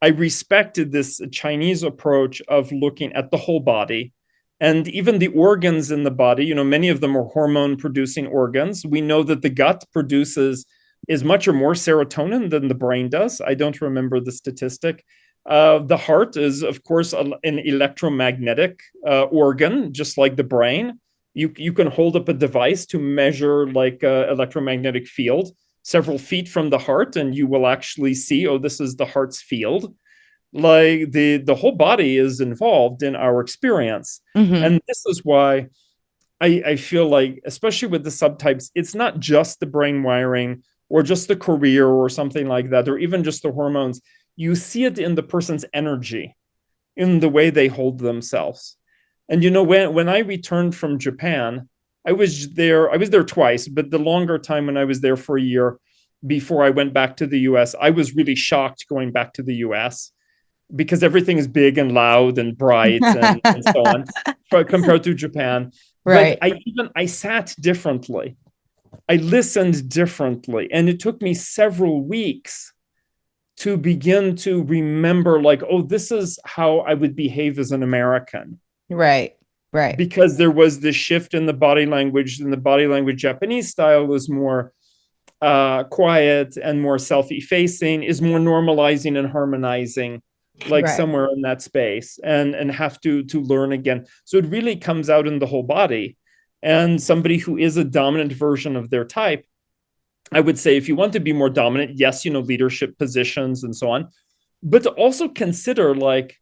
Speaker 2: respected this Chinese approach of looking at the whole body and even the organs in the body. You know, many of them are hormone producing organs. We know that the gut produces is much or more serotonin than the brain does. I don't remember the statistic. The heart is, of course, an electromagnetic organ, just like the brain. You can hold up a device to measure like electromagnetic field several feet from the heart, and you will actually see, oh, this is the heart's field. Like the whole body is involved in our experience.
Speaker 1: Mm-hmm.
Speaker 2: And this is why I feel like, especially with the subtypes, it's not just the brain wiring or just the career or something like that, or even just the hormones. You see it in the person's energy, in the way they hold themselves. And you know, when I returned from Japan, I was there twice, but the longer time, when I was there for a year before I went back to the US, I was really shocked going back to the US because everything is big and loud and bright and so on compared to Japan. But
Speaker 1: Right.
Speaker 2: I sat differently. I listened differently. And it took me several weeks to begin to remember, like, oh, this is how I would behave as an American.
Speaker 1: Right. Right.
Speaker 2: Because there was this shift in the body language, and the body language Japanese style was more quiet and more self-effacing, is more normalizing and harmonizing, like
Speaker 1: Right.
Speaker 2: somewhere in that space, and have to learn again. So it really comes out in the whole body. And somebody who is a dominant version of their type, I would say, if you want to be more dominant, yes, you know, leadership positions and so on, but to also consider like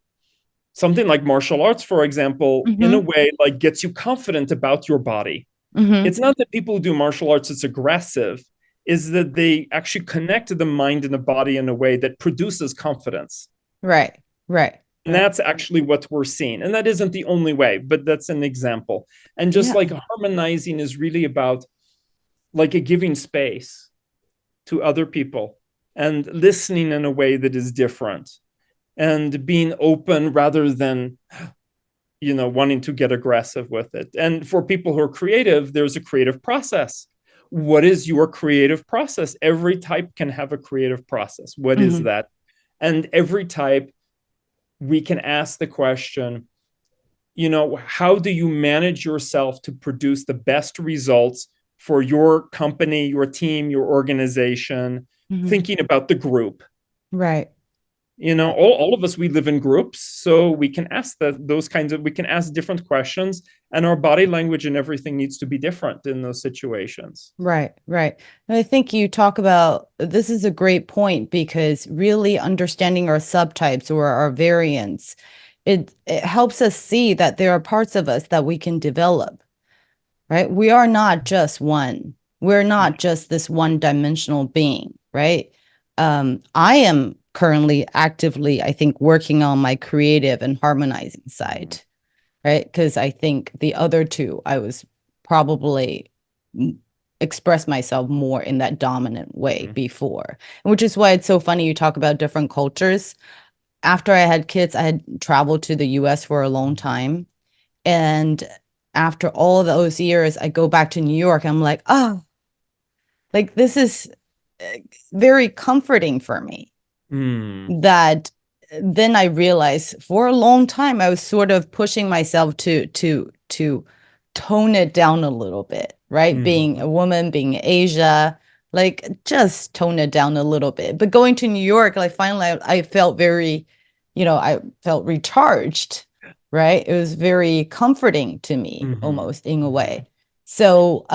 Speaker 2: something like martial arts, for example, in a
Speaker 1: Mm-hmm.
Speaker 2: way like gets you confident about your body.
Speaker 1: Mm-hmm.
Speaker 2: It's not that people who do martial arts it's aggressive, is that they actually connect the mind and the body in a way that produces confidence.
Speaker 1: Right. Right.
Speaker 2: And
Speaker 1: Right.
Speaker 2: that's actually what we're seeing. And that isn't the only way, but that's an example. And just
Speaker 1: Yeah.
Speaker 2: like harmonizing is really about like a giving space to other people and listening in a way that is different and being open rather than, you know, wanting to get aggressive with it. And for people who are creative, there's a creative process. What is your creative process? Every type can have a creative process. What is
Speaker 1: Mm-hmm.
Speaker 2: that? And every type, we can ask the question, you know, how do you manage yourself to produce the best results for your company, your team, your organization,
Speaker 1: Mm-hmm.
Speaker 2: thinking about the group?
Speaker 1: Right.
Speaker 2: You know,
Speaker 1: Right.
Speaker 2: all of us, we live in groups, so we can ask those kinds of, we can ask different questions, and our body language and everything needs to be different in those situations.
Speaker 1: Right, right. And I think you talk about this is a great point because really understanding our subtypes or our variants, it helps us see that there are parts of us that we can develop, right? We are not just one. We're not just this one-dimensional being, right? I am currently actively, I think, working on my creative and harmonizing side, right? Because I think the other two, I was probably express myself more in that dominant way
Speaker 2: Mm-hmm.
Speaker 1: before, which is why it's so funny you talk about different cultures. After I had kids, I had traveled to the US for a long time. And after all those years, I go back to New York. I'm like, oh, like this is very comforting for me
Speaker 2: Mm.
Speaker 1: that then I realized for a long time I was sort of pushing myself to tone it down a little bit, right? Being
Speaker 2: Mm-hmm.
Speaker 1: a woman, being Asia, like just tone it down a little bit. But going to New York, like finally I felt very, I felt recharged, right? It was very comforting to me
Speaker 2: Mm-hmm.
Speaker 1: almost in a
Speaker 2: Mm-hmm.
Speaker 1: way. So,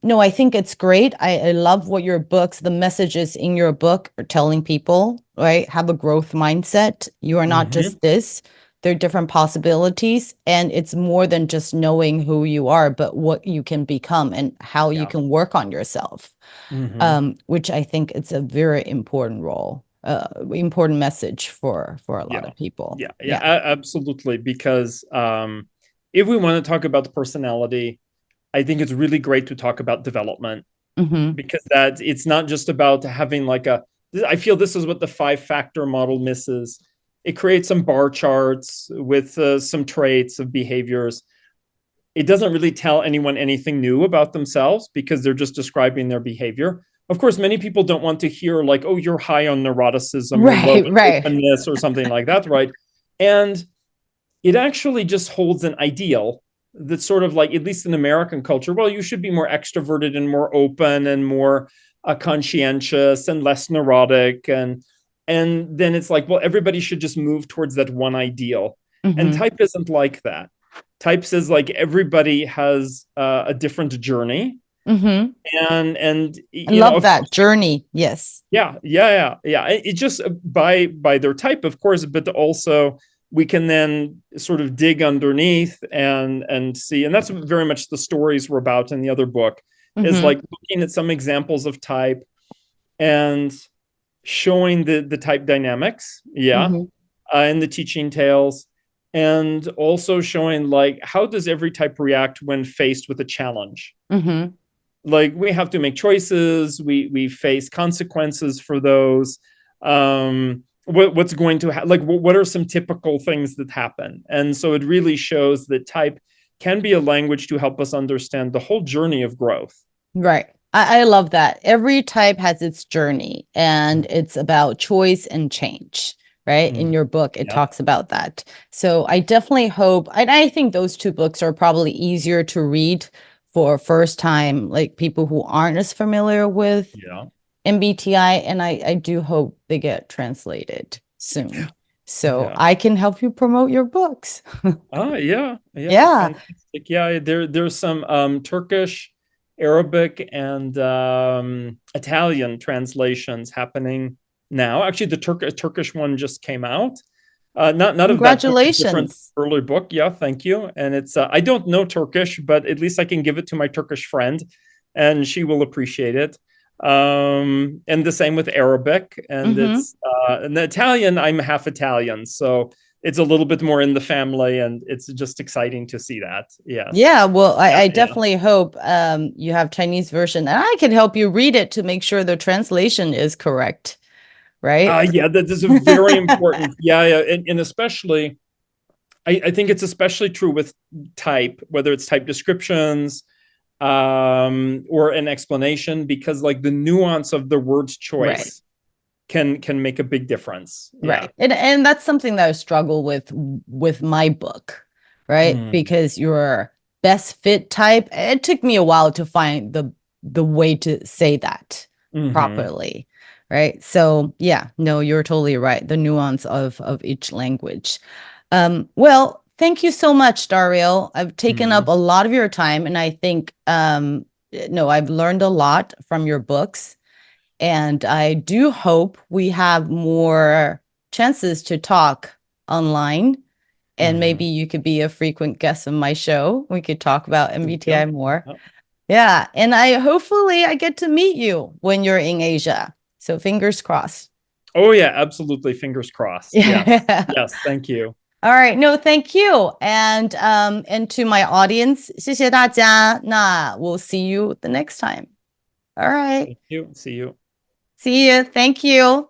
Speaker 1: no, I think it's great. I love what your books, the messages in your book are telling people, right? Have a growth mindset. You are not
Speaker 2: Mm-hmm.
Speaker 1: just this. There are different possibilities, and it's more than just knowing who you are, but what you can become and how you
Speaker 2: Yeah.
Speaker 1: can work on yourself.
Speaker 2: Mm-hmm.
Speaker 1: Which I think it's a very important role, important message for a lot
Speaker 2: Yeah.
Speaker 1: of people.
Speaker 2: Yeah. Yeah.
Speaker 1: Yeah.
Speaker 2: Absolutely. Because if we want to talk about the personality, I think it's really great to talk about development. because that it's not just about having like I feel this is what the 5-factor model misses. It creates some bar charts with some traits of behaviors. It doesn't really tell anyone anything new about themselves because they're just describing their behavior. Of course, many people don't want to hear like, oh, you're high on neuroticism or low on openness or something like that, right? And it actually just holds an ideal that's sort of like, at least in American culture, well, you should be more extroverted and more open and more conscientious and less neurotic. And then it's like, well, everybody should just move towards that one ideal. And type isn't like that. Type says like everybody has a different journey. And
Speaker 1: I love that journey. Yes.
Speaker 2: Yeah. It just by their type, of course, but also we can then sort of dig underneath and see, and that's very much the stories we're about in the other book, is like looking at some examples of type and showing the type dynamics, in the teaching tales, and also showing like how does every type react when faced with a challenge. Like we have to make choices, we face consequences for those. What's going to happen, like what are some typical things that happen? And so it really shows that type can be a language to help us understand the whole journey of growth.
Speaker 1: Right. I love that. Every type has its journey, and it's about choice and change, right? In your book, it talks about that. So I definitely hope, and I think those 2 books are probably easier to read for first time, like people who aren't as familiar with MBTI, and I do hope they get translated soon. So I can help you promote your books.
Speaker 2: Yeah. Fantastic. Yeah, there's some Turkish, Arabic, and Italian translations happening now. Actually, the Turkish one just came out. Not
Speaker 1: Congratulations.
Speaker 2: Early book. Yeah, thank you. And it's I don't know Turkish, but at least I can give it to my Turkish friend, and she will appreciate it. And the same with Arabic, and it's and the Italian. I'm half Italian, so it's a little bit more in the family, and it's just exciting to see that.
Speaker 1: Yeah. Well, I definitely hope you have Chinese version, and I can help you read it to make sure the translation is correct. Right.
Speaker 2: Yeah, that is a very important. And especially, I think it's especially true with type, whether it's type descriptions or an explanation, because like the nuance of the word's choice can make a big difference.
Speaker 1: Right. And that's something that I struggle with my book, right? Because your best fit type, it took me a while to find the way to say that properly. Right. So yeah, no, you're totally right. The nuance of each language. Well, thank you so much, Dario. I've taken up a lot of your time, and I think I've learned a lot from your books, and I do hope we have more chances to talk online, and maybe you could be a frequent guest of my show. We could talk about MBTI more. Yeah, and hopefully I get to meet you when you're in Asia. So fingers crossed.
Speaker 2: Oh yeah, absolutely. Fingers crossed. Yes, thank you.
Speaker 1: All right. No, thank you. And to my audience, 谢谢大家. We'll see you the next time. All right.
Speaker 2: Thank you. See you.
Speaker 1: See you. Thank you.